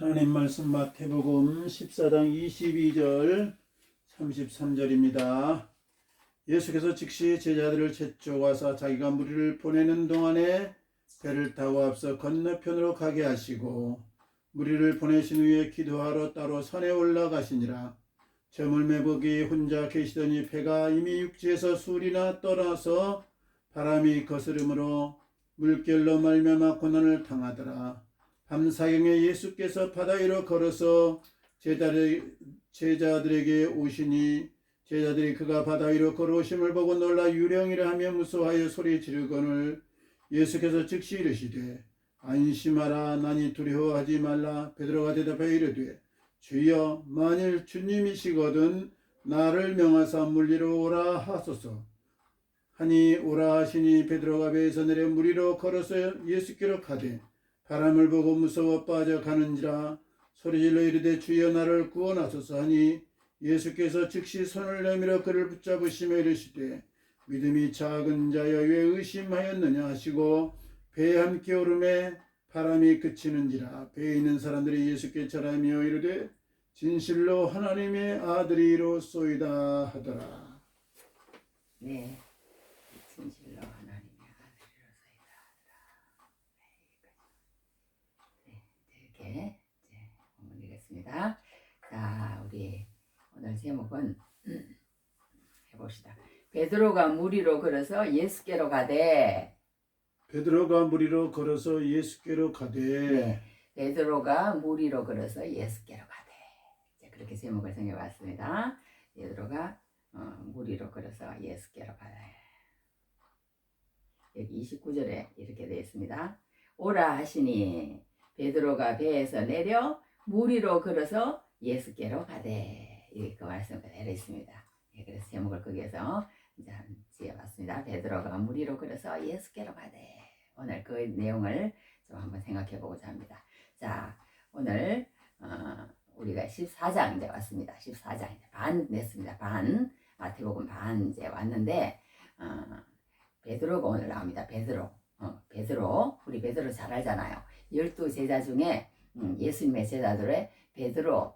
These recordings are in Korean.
하나님 말씀 마태복음 14장 22절 33절입니다. 예수께서 즉시 제자들을 채쫓아서 자기가 무리를 보내는 동안에 배를 타고 앞서 건너편으로 가게 하시고 무리를 보내신 후에 기도하러 따로 산에 올라가시니라. 저물매 거기 혼자 계시더니 배가 이미 육지에서 술이나 떠나서 바람이 거스름으로 물결로 말미암아 고난을 당하더라. 밤사경에 예수께서 바다 위로 걸어서 제자들에게 오시니 제자들이 그가 바다 위로 걸어오심을 보고 놀라 유령이라 하며 무서워하여 소리 지르거늘 예수께서 즉시 이르시되 안심하라 나니 두려워하지 말라. 베드로가 대답하여 이르되 주여 만일 주님이시거든 나를 명하사 물 위로 오라 하소서 하니 오라 하시니 베드로가 배에서 내려 물 위로 걸어서 예수께로 가되 바람을 보고 무서워 빠져가는지라 소리질러 이르되 주여 나를 구원하소서 하니 예수께서 즉시 손을 내밀어 그를 붙잡으시며 이르시되 믿음이 작은 자여 왜 의심하였느냐 하시고 배에 함께 오르매 바람이 그치는지라. 배에 있는 사람들이 예수께 절하며 이르되 진실로 하나님의 아들이로소이다 하더라. 네, 진실로 하나님의 아들이로소이다 하더라. 네, 이렇게 이제 본문 읽겠습니다. 자, 우리 오늘 제목은 해봅시다. 베드로가 물 위로 걸어서 예수께로 가되. 베드로가 물 위로 걸어서 예수께로 가되. 네, 베드로가 물 위로 걸어서 예수께로 가되. 이제 그렇게 제목을 정해봤습니다. 베드로가 물 위로 걸어서 예수께로 가되. 여기 29절에 이렇게 되어 있습니다. 오라 하시니 베드로가 배에서 내려 물 위로 걸어서 예수께로 가되. 이렇게 말씀 그대로 있습니다. 예, 그래서 제목을 거기에서 이제 지어봤습니다. 베드로가 물 위로 걸어서 예수께로 가되. 오늘 그 내용을 좀 한번 생각해 보고자 합니다. 자, 오늘 우리가 14장 이제 왔습니다. 14장 이제 반 냈습니다. 반 마태복음 반 이제 왔는데 베드로가 오늘 나옵니다. 베드로. 우리 베드로 잘 알잖아요. 12제자 중에 예수님의 제자들의 베드로,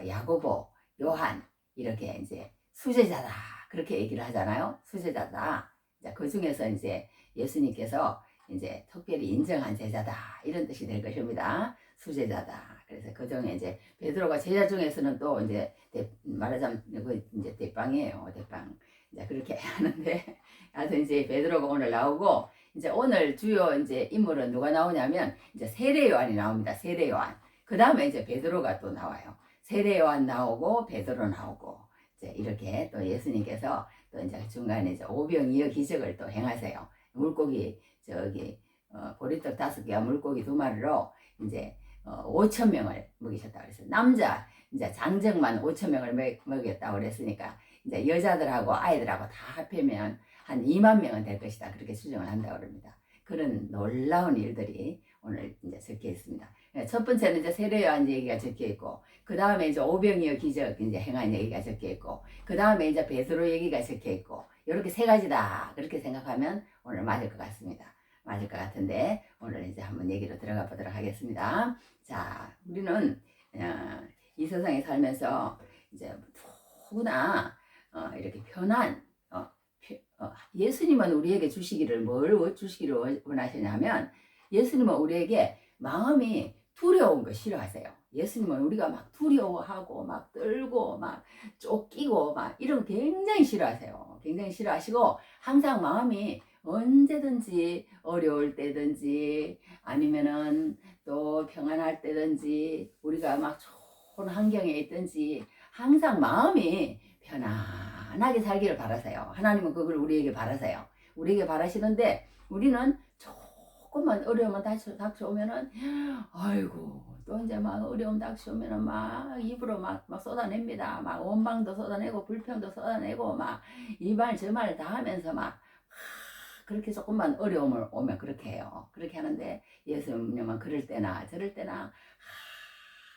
야고보, 요한 이렇게 이제 수제자다 그렇게 얘기를 하잖아요. 수제자다. 그 중에서 이제 예수님께서 이제 특별히 인정한 제자다 이런 뜻이 될 것입니다. 수제자다. 그래서 그 중에 이제 베드로가 제자 중에서는 또 이제 말하자면 그 이제 대빵이에요. 대빵. 이제 그렇게 하는데 하여튼 이제 베드로가 오늘 나오고 이제 오늘 주요 이제 인물은 누가 나오냐면 이제 세례 요한이 나옵니다. 세례 요한. 그 다음에 이제 베드로가 또 나와요. 세례 요한 나오고 베드로 나오고 이제 이렇게 또 예수님께서 또 이제 중간에 이제 오병이어 기적을 또 행하세요. 물고기 보리떡 5개와 물고기 2마리로 이제 5,000명을 먹이셨다고 그랬어요. 남자 이제 장정만 5,000명을 먹였다고 그랬으니까 이제 여자들하고 아이들하고 다 합하면 한 2만 명은 될 것이다. 그렇게 추정을 한다고 그럽니다. 그런 놀라운 일들이 오늘 이제 적혀 있습니다. 첫 번째는 이제 세례 요한 얘기가 적혀 있고, 그 다음에 이제 오병이어 기적 이제 행한 얘기가 적혀 있고, 그 다음에 이제 베드로 얘기가 적혀 있고, 이렇게 세 가지다. 그렇게 생각하면 오늘 맞을 것 같습니다. 맞을 것 같은데 오늘 이제 한번 얘기로 들어가 보도록 하겠습니다. 자, 우리는 이 세상에 살면서 이제 누구나 이렇게 편한 예수님은 우리에게 주시기를 뭘 주시기를 원하시냐면 예수님은 우리에게 마음이 두려운 거 싫어하세요. 예수님은 우리가 막 두려워하고 막 떨고 막 쫓기고 막 이런 거 굉장히 싫어하세요. 굉장히 싫어하시고 항상 마음이 언제든지 어려울 때든지 아니면은 또 평안할 때든지 우리가 막 좋은 환경에 있든지 항상 마음이 편안하게 살기를 바라세요. 하나님은 그걸 우리에게 바라세요. 우리에게 바라시는데 우리는 조금만 어려움만 닥쳐오면은 아이고 또 이제 막 어려움 닥쳐오면은 막 입으로 막 쏟아냅니다. 막 원망도 쏟아내고 불평도 쏟아내고 막 이 말 저 말 다 하면서 막 그렇게 조금만 어려움을 오면 그렇게 해요. 그렇게 하는데 예수님은 그럴 때나 저럴 때나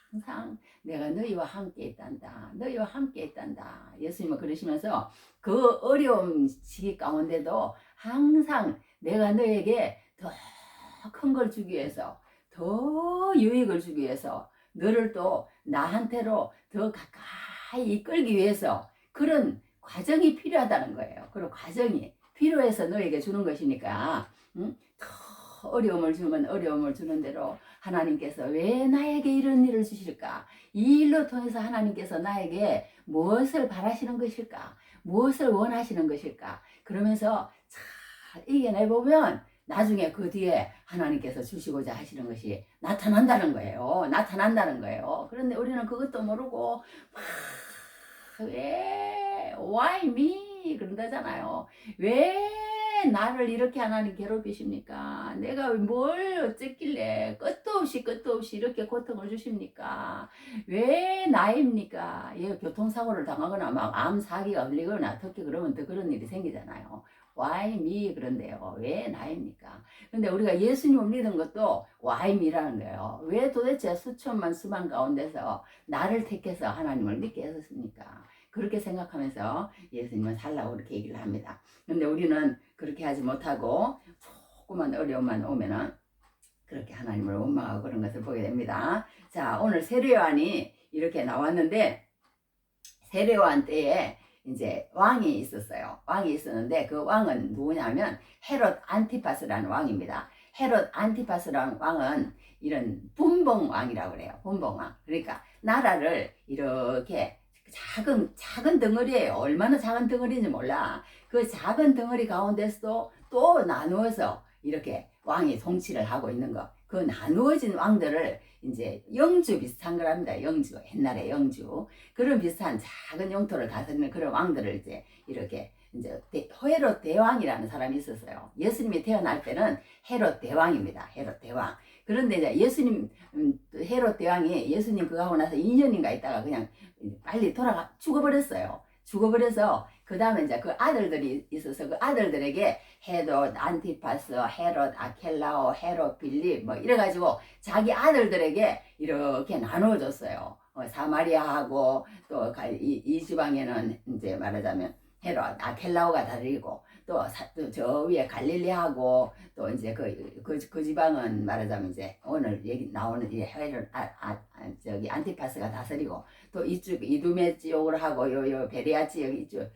항상 내가 너희와 함께 있단다. 너희와 함께 있단다. 예수님은 그러시면서 그 어려움 시기 가운데도 항상 내가 너에게 더 큰 걸 주기 위해서 더 유익을 주기 위해서 너를 또 나한테로 더 가까이 이끌기 위해서 그런 과정이 필요하다는 거예요. 그런 과정이 필요해서 너에게 주는 것이니까 응? 더 어려움을 주면 어려움을 주는 대로 하나님께서 왜 나에게 이런 일을 주실까? 이 일로 통해서 하나님께서 나에게 무엇을 바라시는 것일까? 무엇을 원하시는 것일까? 그러면서 잘 이겨내보면 나중에 그 뒤에 하나님께서 주시고자 하시는 것이 나타난다는 거예요. 나타난다는 거예요. 그런데 우리는 그것도 모르고 막 왜 why me 그런다잖아요. 왜 나를 이렇게 하나님 괴롭히십니까? 내가 뭘 어쨌길래 끝도 없이 이렇게 고통을 주십니까? 왜 나입니까? 예, 교통사고를 당하거나 막 암 사기가 걸리거나 특히 그러면 더 그런 일이 생기잖아요. why me 그런데요. 왜 나입니까? 근데 우리가 예수님을 믿은 것도 why me라는 거예요. 왜 도대체 수천만 수만 가운데서 나를 택해서 하나님을 믿게 하셨습니까? 그렇게 생각하면서 예수님은 살라고 그렇게 얘기를 합니다. 근데 우리는 그렇게 하지 못하고 조그만 어려움만 오면은 그렇게 하나님을 원망하고 그런 것을 보게 됩니다. 자, 오늘 세례요한이 이렇게 나왔는데 세례요한 때에 이제 왕이 있었어요. 왕이 있었는데 그 왕은 누구냐면 헤롯 안티파스라는 왕입니다. 헤롯 안티파스라는 왕은 이런 분봉왕이라고 그래요. 분봉왕. 그러니까 나라를 이렇게 작은 덩어리예요. 얼마나 작은 덩어리인지 몰라. 그 작은 덩어리 가운데서도 또 나누어서 이렇게 왕이 통치를 하고 있는 거. 그 나누어진 왕들을 이제 영주 비슷한 거랍니다. 영주. 옛날에 영주. 그런 비슷한 작은 영토를 다스리는 그런 왕들을 이제 이렇게 이제 헤롯 대왕이라는 사람이 있었어요. 예수님이 태어날 때는 헤롯 대왕입니다. 헤롯 대왕. 그런데 이제 예수님 헤롯 대왕이 예수님 그거 하고 나서 2년인가 있다가 그냥 빨리 죽어버렸어요. 죽어버려서 그 다음에 이제 그 아들들이 있어서 그 아들들에게 헤롯 안티파스, 헤롯 아켈라오, 헤롯 빌립 뭐 이래가지고 자기 아들들에게 이렇게 나눠줬어요. 사마리아하고 또 이 지방에는 이제 말하자면 헤롯 아켈라오가 다르고 또 저 위에 갈릴리하고 또 이제 그 지방은 말하자면 이제 오늘 얘기 나오는 이 헤롯 저기 안티파스가 다스리고 또 이쪽 이두메 지역으로 하고 요 베레아 지역 이쪽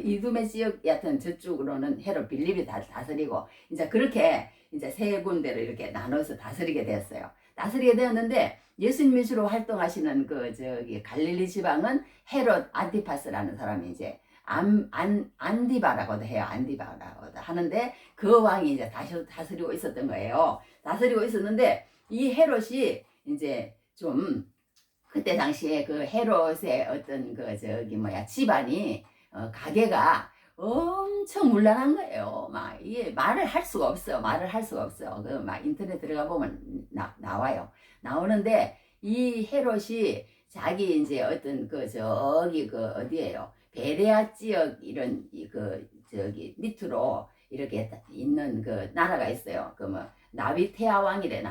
이두메 지역 같은 저쪽으로는 헤롯 빌립이 다스리고 이제 그렇게 이제 세 군데로 이렇게 나눠서 다스리게 되었어요. 다스리게 되었는데 예수님이 주로 활동하시는 그 저기 갈릴리 지방은 헤롯 안티파스라는 사람이 이제 안디바라고도 해요. 안디바라고도 하는데 그 왕이 이제 다스리고 있었던 거예요. 다스리고 있었는데 이 헤롯이 이제 좀 그때 당시에 그 헤롯의 어떤 그 저기 집안이 가게가 엄청 문란한 거예요. 막 이게 말을 할 수가 없어. 말을 할 수가 없어. 그 막 인터넷 들어가 보면 나와요. 나오는데 이 헤롯이 자기 이제 어떤 그 저기 그 어디에요? 베레아 지역 이런 그 저기 밑으로 이렇게 있는 그 나라가 있어요. 그 나비테아 왕이래.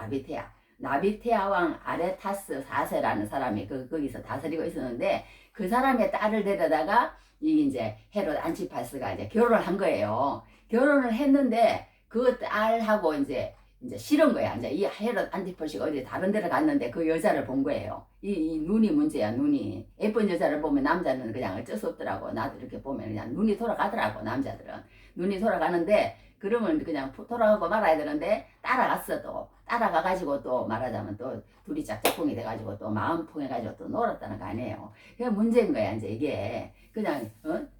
나비테아 왕 아레타스 4세라는 사람이 거기서 다스리고 있었는데 그 사람의 딸을 데려다가 이 이제 헤롯 안티파스가 이제 결혼을 한 거예요. 결혼을 했는데 그 딸하고 이제 싫은 거야. 이제 이 헤롯 안티파스가 어디 다른 데를 갔는데 그 여자를 본 거예요. 이 눈이 문제야, 눈이. 예쁜 여자를 보면 남자는 그냥 어쩔 수 없더라고. 나도 이렇게 보면 그냥 눈이 돌아가더라고, 남자들은. 눈이 돌아가는데, 그러면 그냥 돌아가고 말아야 되는데, 따라갔어, 또. 따라가가지고 또 말하자면 또 둘이 짝짝꿍이 돼가지고 또 마음 통해가지고 또 놀았다는 거 아니에요. 그게 문제인 거야, 이제 이게. 그냥,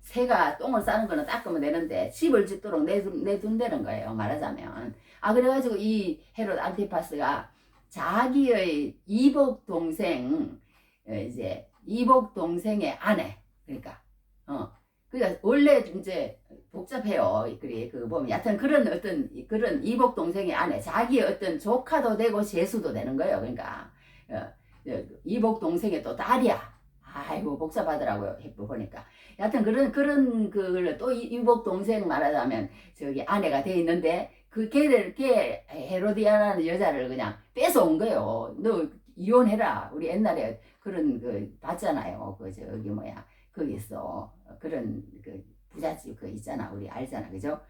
새가 똥을 싸는 거는 닦으면 되는데, 집을 짓도록 내둔다는 거예요, 말하자면. 그래가지고 이 헤롯 안티파스가 자기의 이복 동생 이제 이복 동생의 아내 그러니까 원래 이제 복잡해요. 그 보면 여하튼 그런 어떤 그런 이복 동생의 아내 자기의 어떤 조카도 되고 제수도 되는 거예요. 그러니까 이복 동생의 또 딸이야. 아이고 복잡하더라고요. 보니까 여하튼 그런 그걸 또 이복 동생 말하자면 저기 아내가 돼 있는데 걔 헤로디아라는 여자를 그냥 뺏어온 거예요. 너 이혼해라. 우리 옛날에 그런 봤잖아요. 저기 거기 있어. 그런 부잣집 있잖아. 우리 알잖아. 그죠?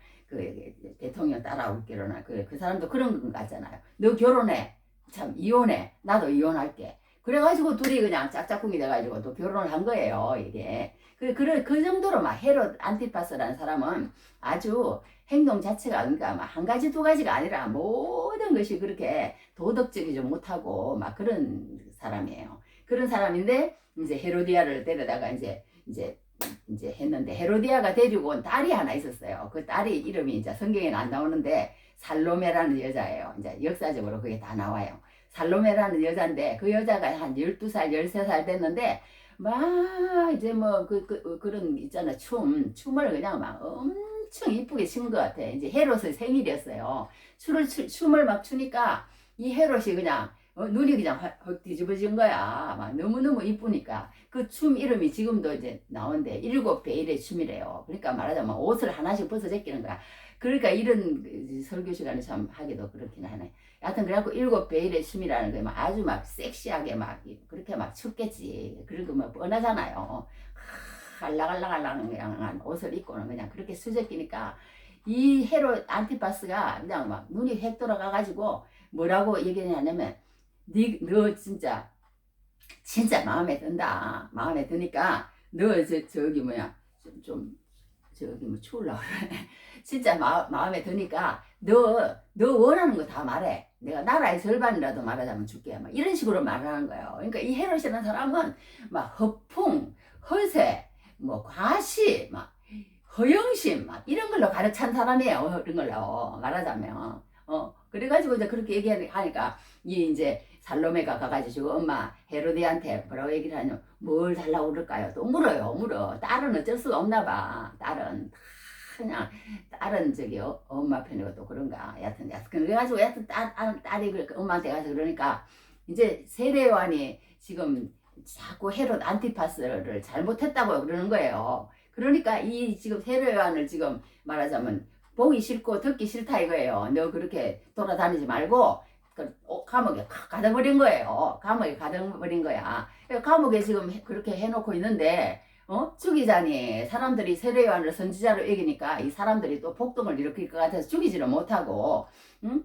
대통령 딸하고 결혼한 그 사람도 그런 거 같잖아요. 너 결혼해. 참 이혼해. 나도 이혼할게. 그래가지고 둘이 그냥 짝짝꿍이 돼가지고 또 결혼을 한 거예요, 이게. 그 정도로 막 헤롯 안티파스라는 사람은 아주 행동 자체가 그러니까 막 한 가지 두 가지가 아니라 모든 것이 그렇게 도덕적이지 못하고 막 그런 사람이에요. 그런 사람인데 이제 헤로디아를 데려다가 이제 했는데 헤로디아가 데리고 온 딸이 하나 있었어요. 그 딸이 이름이 이제 성경에는 안 나오는데 살로메라는 여자예요. 이제 역사적으로 그게 다 나와요. 살로메라는 여자인데 그 여자가 한 12살, 13살 됐는데 막 이제 뭐 그런 있잖아. 춤을 그냥 막 엄청 이쁘게 춘 것 같아. 이제 헤롯의 생일이었어요. 춤을 막 추니까 이 헤롯이 그냥 눈이 그냥 확 뒤집어진 거야. 막 너무너무 이쁘니까. 그 춤 이름이 지금도 이제 나오는데 7베일의 춤이래요. 그러니까 말하자면 옷을 하나씩 벗어 제끼는 거야. 그러니까 이런 설교 시간에 참 하기도 그렇긴 하네. 하여튼 그래갖고 7베일의 춤이라는 게 막 아주 막 섹시하게 막 그렇게 막 춥겠지. 그런 거뭐 뻔하잖아요. 알랑알랑알랑한 옷을 입고는 그냥 그렇게 수제끼니까 이 헤롯 안티파스가 그냥 막 눈이 획 돌아가가지고 뭐라고 얘기하냐면 너 진짜 마음에 든다. 마음에 드니까 너 저기 뭐야 저기 뭐 추울라 그래. 진짜 마음에 드니까 너 원하는 거 다 말해. 내가 나라의 절반이라도 말하자면 줄게. 막 이런 식으로 말을 하는 거예요. 그러니까 이 헤롯이라는 사람은 막 허풍, 허세, 뭐 과시, 막 허영심, 막 이런 걸로 가득 찬 사람이에요. 이런 걸로 말하자면. 그래가지고 이제 그렇게 얘기하니까 이제 살로메가 가가지고 엄마 헤로디한테 뭐라고 얘기를 하냐면 뭘 달라고 그럴까요? 또 물어. 딸은 어쩔 수가 없나 봐. 그냥 딸은 저기 엄마 편이고 또 그런가. 여하튼 그래가지고 딸이 엄마한테 가서 그러니까 이제 세례요한이 지금 자꾸 헤롯 안티파스를 잘못했다고 그러는 거예요. 그러니까 이 지금 세례요한을 지금 말하자면 보기 싫고 듣기 싫다 이거예요. 너 그렇게 돌아다니지 말고 감옥에 가둬버린 거예요. 감옥에 가둬버린 거야. 감옥에 지금 그렇게 해놓고 있는데 죽이자니 사람들이 세례요한을 선지자로 여기니까 이 사람들이 또 폭동을 일으킬 것 같아서 죽이지를 못하고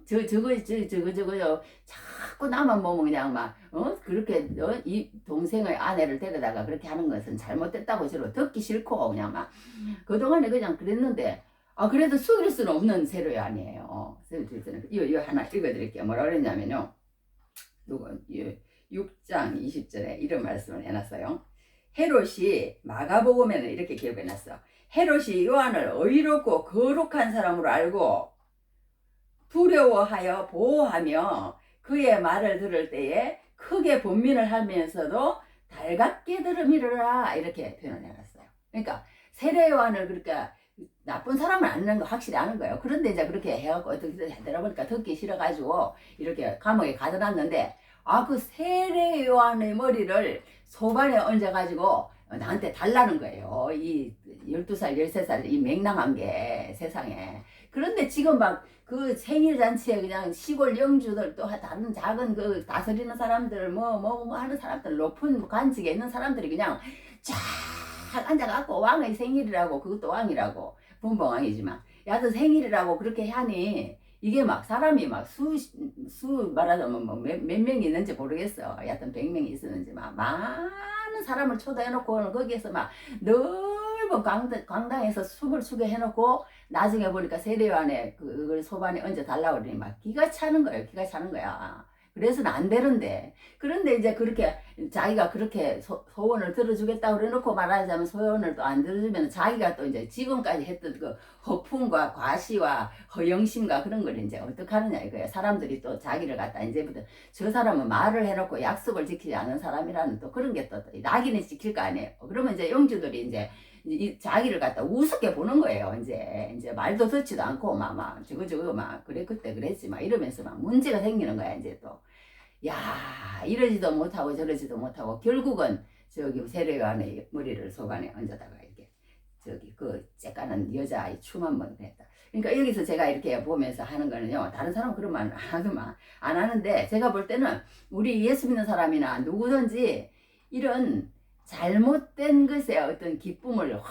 저거 자꾸 나만 보면 그냥 막 그렇게 이 동생의 아내를 데려다가 그렇게 하는 것은 잘못됐다고 저로 듣기 싫고 그냥 막 그동안에 그냥 그랬는데 그래도 속일 수는 없는 세례요한이에요. 이거 하나 읽어드릴게요. 뭐라 그랬냐면요. 6장 20절에 이런 말씀을 해놨어요. 헤롯이 마가복음에는 이렇게 기록해놨어. 헤롯이 요한을 의롭고 거룩한 사람으로 알고 두려워하여 보호하며 그의 말을 들을 때에 크게 번민을 하면서도 달갑게 들음이라 이렇게 표현을 해놨어요. 그러니까 세례요한을 그러니까 나쁜 사람은 아는 거 확실히 아는 거예요. 그런데 이제 그렇게 해갖고 어떻게 하다 보니까 듣기 싫어가지고 이렇게 감옥에 가둬놨는데 그 세례 요한의 머리를 소반에 얹어가지고 나한테 달라는 거예요. 이 12살, 13살 이 맹랑한 게 세상에. 그런데 지금 막 그 생일잔치에 그냥 시골 영주들 또 다른 작은 그 다스리는 사람들 뭐 하는 사람들 높은 관직에 있는 사람들이 그냥 쫙 앉아갖고 왕의 생일이라고 그것도 왕이라고 분봉왕이지만 야도 생일이라고 그렇게 하니 이게 막 사람이 막 말하자면 뭐 몇 명이 있는지 모르겠어. 여하튼 100명이 있었는지 막 많은 사람을 초대해놓고 거기에서 막 넓은 광당에서 숨을 쉬게 해놓고 나중에 보니까 세례요한에 그걸 소반에 얹어 달라고 그러니 막 기가 차는 거예요. 기가 차는 거야. 그래서는 안 되는데 그런데 이제 그렇게 자기가 그렇게 소원을 들어주겠다고 그래놓고 말하자면 소원을 또 안 들어주면 자기가 또 이제 지금까지 했던 그 허풍과 과시와 허영심과 그런 걸 이제 어떡하느냐 이거예요. 사람들이 또 자기를 갖다 이제부터 저 사람은 말을 해놓고 약속을 지키지 않은 사람이라는 또 그런 게 또 낙인을 지킬 거 아니에요. 그러면 이제 영주들이 이제 자기를 갖다 우습게 보는 거예요. 이제 말도 듣지도 않고 막 저거 막 그래 그때 그랬지 막 이러면서 막 문제가 생기는 거야. 이제 또 야 이러지도 못하고 저러지도 못하고 결국은 저기 세례요한의 머리를 소반에 얹어다가 이렇게 저기 그 쬐까는 여자아이 춤 한번 했다. 그러니까 여기서 제가 이렇게 보면서 하는 거는요. 다른 사람은 그런 말 안 하더만 안 하는데 제가 볼 때는 우리 예수 믿는 사람이나 누구든지 이런 잘못된 것에 어떤 기쁨을 확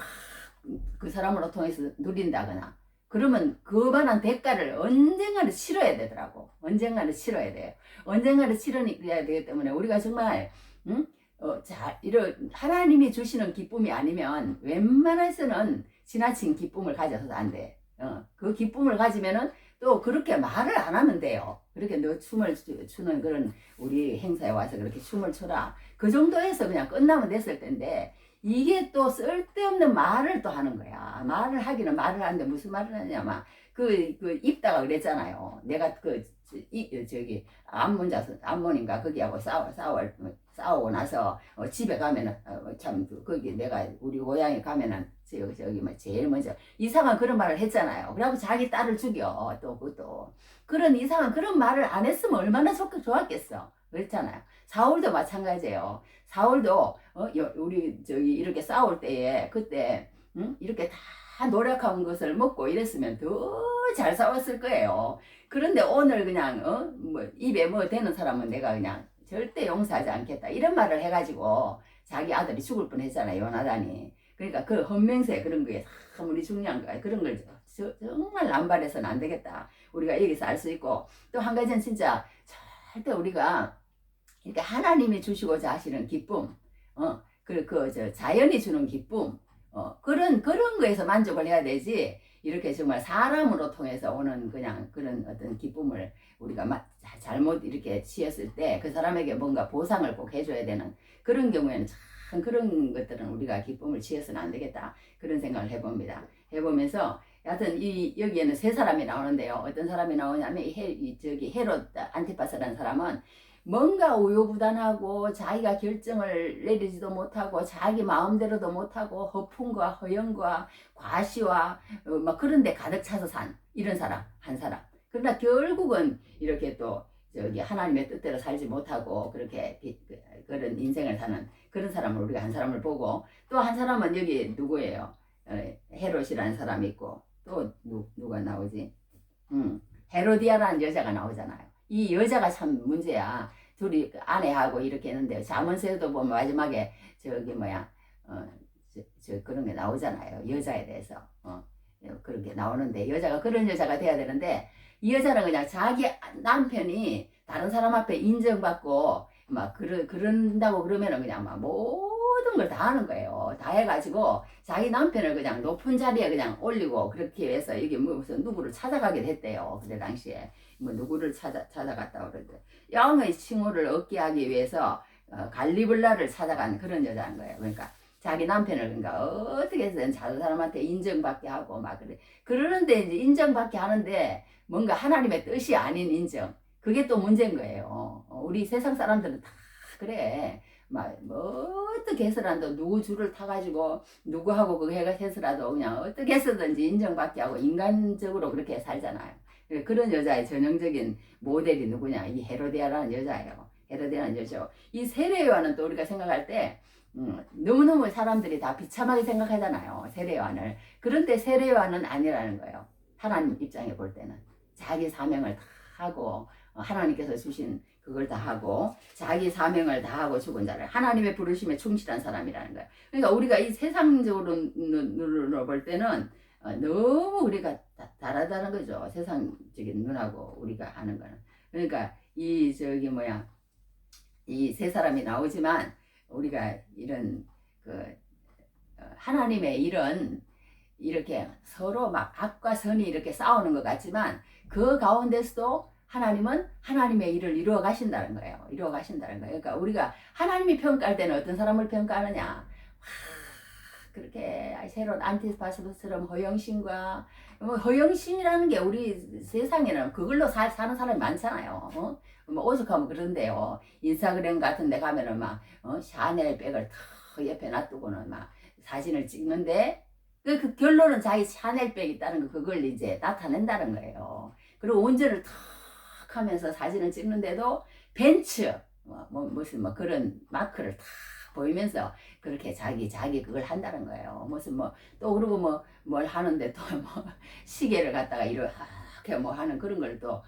그 사람으로 통해서 누린다거나 그러면 그만한 대가를 언젠가는 치러야 되더라고. 언젠가는 치러야 돼요. 언젠가는 치러야 되기 때문에 우리가 정말 응? 이런 하나님이 주시는 기쁨이 아니면 웬만해서는 지나친 기쁨을 가져서도 안 돼. 그 기쁨을 가지면은 또 그렇게 말을 안 하면 돼요. 그렇게 너 춤을 추는 그런 우리 행사에 와서 그렇게 춤을 춰라. 그 정도에서 그냥 끝나면 됐을 텐데 이게 또 쓸데없는 말을 또 하는 거야. 말을 하기는 말을 하는데 무슨 말을 하냐면 그 입다가 그랬잖아요. 내가 저기 암몬인가 거기하고 싸우고 나서 집에 가면은 참 거기 내가 우리 고향에 가면은 저기 뭐 제일 먼저 이상한 그런 말을 했잖아요. 그래갖고 자기 딸을 죽여 또 그것도 그런 이상한 그런 말을 안 했으면 얼마나 좋았겠어. 그렇잖아요. 사울도 마찬가지예요. 사울도 우리 저기 이렇게 싸울 때에 그때 이렇게 다 노력한 것을 먹고 이랬으면 더 잘 싸웠을 거예요. 그런데 오늘 그냥 뭐 입에 뭐 되는 사람은 내가 그냥 절대 용서하지 않겠다 이런 말을 해가지고 자기 아들이 죽을 뻔했잖아요. 요나단이. 그러니까 그 헌명세 그런 거에 참 우리 중요한 거 그런 걸 정말 남발해서는 안 되겠다. 우리가 여기서 알 수 있고 또 한 가지는 진짜 절대 우리가 이렇게 하나님이 주시고자 하시는 기쁨, 저 자연이 주는 기쁨, 그런 거에서 만족을 해야 되지. 이렇게 정말 사람으로 통해서 오는 그냥 그런 어떤 기쁨을 우리가 잘못 이렇게 취했을 때 그 사람에게 뭔가 보상을 꼭 해줘야 되는 그런 경우에는 참 그런 것들은 우리가 기쁨을 취해서는 안 되겠다. 그런 생각을 해봅니다. 해보면서 여하튼 여기에는 세 사람이 나오는데요. 어떤 사람이 나오냐면 저기 헤롯 안티파스라는 사람은 뭔가 우유부단하고 자기가 결정을 내리지도 못하고 자기 마음대로도 못하고 허풍과 허영과 과시와 막 그런 데 가득 차서 산 이런 사람 한 사람. 그러나 결국은 이렇게 또 저기 하나님의 뜻대로 살지 못하고 그렇게 그런 인생을 사는 그런 사람을 우리가 한 사람을 보고 또 한 사람은 여기 누구예요? 헤롯이라는 사람이 있고 또 누가 나오지? 헤로디아라는 여자가 나오잖아요. 이 여자가 참 문제야. 둘이 아내하고 이렇게 했는데 잠언서에도 보면 마지막에 저기 뭐야 저 그런 게 나오잖아요. 여자에 대해서 그렇게 나오는데 여자가 그런 여자가 돼야 되는데 이 여자는 그냥 자기 남편이 다른 사람 앞에 인정받고 막 그런다고 그러면은 그냥 막 모든 걸 다 하는 거예요. 다 해가지고 자기 남편을 그냥 높은 자리에 그냥 올리고 그렇게 해서 이게 무슨 누구를 찾아가게 됐대요. 그때 당시에 뭐 누구를 찾아갔다고 그러는데 영의 칭호를 얻게 하기 위해서 갈리블라를 찾아간 그런 여자인 거예요. 그러니까 자기 남편을 그러니까 어떻게 해서든 다른 사람한테 인정받게 하고 막 그러는데 이제 인정받게 하는데 뭔가 하나님의 뜻이 아닌 인정 그게 또 문제인 거예요. 우리 세상 사람들은 다 그래. 뭐 어떻게 해서라도 누구 줄을 타가지고 누구하고 그거 해서라도 그냥 어떻게 해서든지 인정받게 하고 인간적으로 그렇게 살잖아요. 그런 여자의 전형적인 모델이 누구냐? 이 헤로디아라는 여자예요. 헤로디아라는 여자. 이 세례요한은 또 우리가 생각할 때 너무너무 사람들이 다 비참하게 생각하잖아요. 세례요한을. 그런데 세례요한은 아니라는 거예요. 하나님 입장에 볼 때는 자기 사명을 다 하고 하나님께서 주신 그걸 다 하고 자기 사명을 다 하고 죽은 자를 하나님의 부르심에 충실한 사람이라는 거예요. 그러니까 우리가 이 세상적으로 볼 때는 너무 우리가 다르다는 거죠. 세상적인 눈하고 우리가 하는 거는. 그러니까 이 저기 뭐야 이 세 사람이 나오지만 우리가 이런 하나님의 일은 이렇게 서로 막 악과 선이 이렇게 싸우는 것 같지만 그 가운데서도 하나님은 하나님의 일을 이루어 가신다는 거예요. 이루어 가신다는 거예요. 그러니까 우리가 하나님이 평가할 때는 어떤 사람을 평가하느냐? 그렇게 새로운 안티파스처럼 허영심과 뭐 허영심이라는 게 우리 세상에는 그걸로 사는 사람이 많잖아요. 뭐 오죽하면 그런데요. 인스타그램 같은 데 가면은 막 샤넬 백을 탁 옆에 놔두고는 막 사진을 찍는데 그 결론은 자기 샤넬백 있다는 거 그걸 이제 나타낸다는 거예요. 그리고 운전을 탁 하면서 사진을 찍는데도 벤츠 무슨 뭐 그런 마크를 탁 보이면서 그렇게 자기 그걸 한다는 거예요. 무슨 또 그러고 뭘 하는데 또 시계를 갖다가 이렇게 하는 그런 걸 또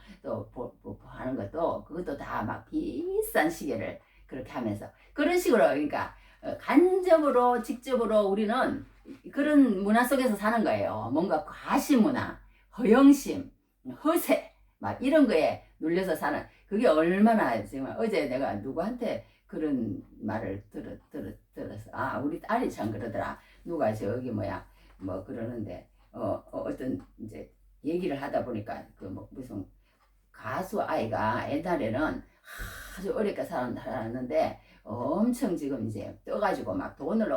하는 것도 그것도 다 막 비싼 시계를 그렇게 하면서 그런 식으로 그러니까 간접으로 직접으로 우리는 그런 문화 속에서 사는 거예요. 뭔가 과시 문화. 허영심, 허세 막 이런 거에 눌려서 사는 그게 얼마나 정말 어제 내가 누구한테 그런 말을 들었어. 아, 우리 딸이 참 그러더라. 누가 저기 뭐야 뭐 그러는데 어떤 이제 얘기를 하다 보니까 그 뭐 무슨 가수 아이가 옛날에는 아주 어렵게 살았는데 엄청 지금 이제 떠가지고 막 돈을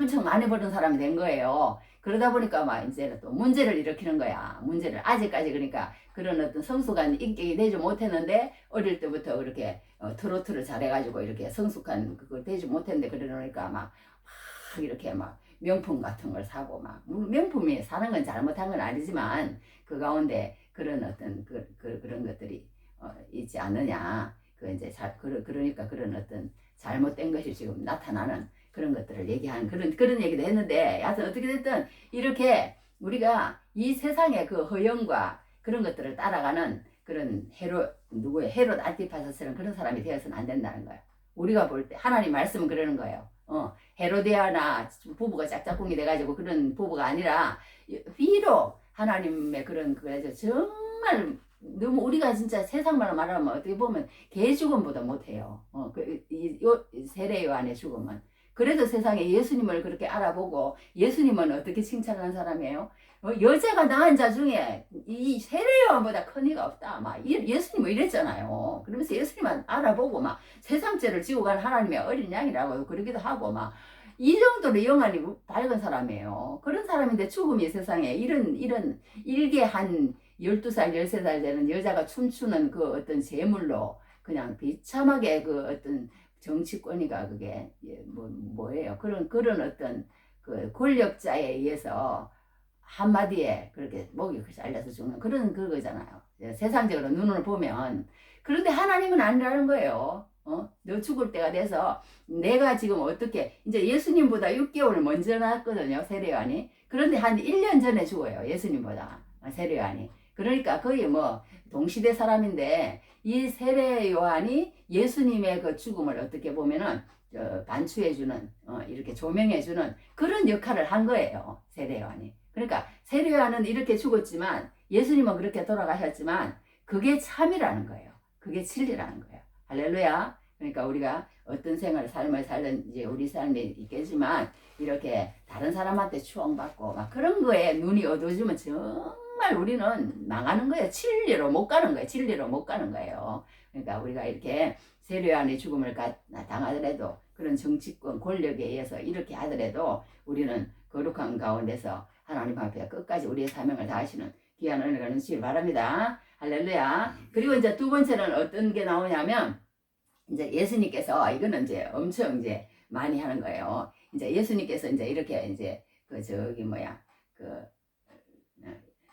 엄청 많이 버는 사람이 된 거예요. 그러다 보니까 막 이제 또 문제를 일으키는 거야. 문제를 아직까지 그러니까 그런 어떤 성숙한 인격이 되지 못했는데 어릴 때부터 그렇게 트로트를 잘해가지고 이렇게 성숙한 그걸 되지 못했는데 그러니까 막 이렇게 막 명품 같은 걸 사고 막 명품이 사는 건 잘못한 건 아니지만 그 가운데 그런 어떤 그런 것들이 있지 않느냐. 그 이제 그러니까 그런 어떤 잘못된 것이 지금 나타나는 그런 것들을 얘기하는 그런 얘기도 했는데 하여튼 어떻게 됐든 이렇게 우리가 이 세상의 그 허영과 그런 것들을 따라가는 그런 누구의 헤롯 안티파스처럼 그런 사람이 되어서는 안 된다는 거예요. 우리가 볼 때 하나님 말씀은 그러는 거예요. 헤로디아나 부부가 짝짝꿍이 돼가지고 그런 부부가 아니라 비록 하나님의 그런 그래서 정말 너무 우리가 진짜 세상말로 말하면 어떻게 보면 개 죽음보다 못해요. 세례 요한의 죽음은. 그래도 세상에 예수님을 그렇게 알아보고 예수님은 어떻게 칭찬하는 사람이에요? 여자가 낳은 자 중에 이 세례 요한보다 큰 이가 없다. 막 예수님은 이랬잖아요. 그러면서 예수님만 알아보고 막 세상죄를 지고 간 하나님의 어린 양이라고 그러기도 하고 막 이 정도로 영안이 밝은 사람이에요. 그런 사람인데 죽음이 세상에 이런 일개 한 12살, 13살 되는 여자가 춤추는 그 어떤 재물로 그냥 비참하게 그 어떤 정치권이가 그게 뭐예요? 그런 어떤 그 권력자에 의해서 한마디에 그렇게 목이 잘려서 죽는 그거잖아요. 세상적으로 눈으로 보면. 그런데 하나님은 아니라는 거예요. 너 죽을 때가 돼서 내가 지금 어떻게 이제 예수님보다 6개월 먼저 났거든요. 세례요한이. 그런데 한 1년 전에 죽어요. 예수님보다 세례요한이. 그러니까 거의 뭐 동시대 사람인데 이 세례요한이 예수님의 그 죽음을 어떻게 보면은 반추해주는 이렇게 조명해주는 그런 역할을 한 거예요. 세례요한이. 그러니까 세례요한은 이렇게 죽었지만 예수님은 그렇게 돌아가셨지만 그게 참이라는 거예요. 그게 진리라는 거예요. 할렐루야. 그러니까 우리가 어떤 삶을 살든 이제 우리 삶이 있겠지만 이렇게 다른 사람한테 추앙받고 막 그런 거에 눈이 어두워지면 정말 우리는 망하는 거예요. 진리로 못 가는 거예요. 진리로 못 가는 거예요. 그러니까 우리가 이렇게 세례요한의 죽음을 당하더라도 그런 정치권 권력에 의해서 이렇게 하더라도 우리는 거룩한 가운데서 하나님 앞에 끝까지 우리의 사명을 다하시는 귀한 은혜가 넘치길 바랍니다. 할렐루야. 그리고 이제 두 번째는 어떤 게 나오냐면 이제 예수님께서 이거는 이제 엄청 이제 많이 하는 거예요. 이제 예수님께서 이제 이렇게 이제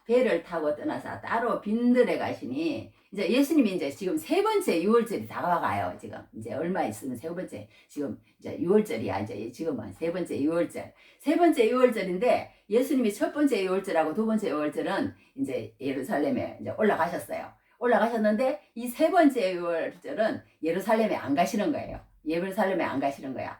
배를 타고 떠나서 따로 빈들에 가시니 이제 예수님이 이제 지금 세 번째 유월절이 다가와가요. 지금 이제 얼마 있으면 세 번째 지금 이제 유월절이야. 이제 지금은 세 번째 유월절. 세 번째 유월절인데 예수님이 첫 번째 유월절하고 두 번째 유월절은 이제 예루살렘에 이제 올라가셨어요. 올라가셨는데 이 세 번째 유월절은 예루살렘에 안 가시는 거예요. 예루살렘에 안 가시는 거야.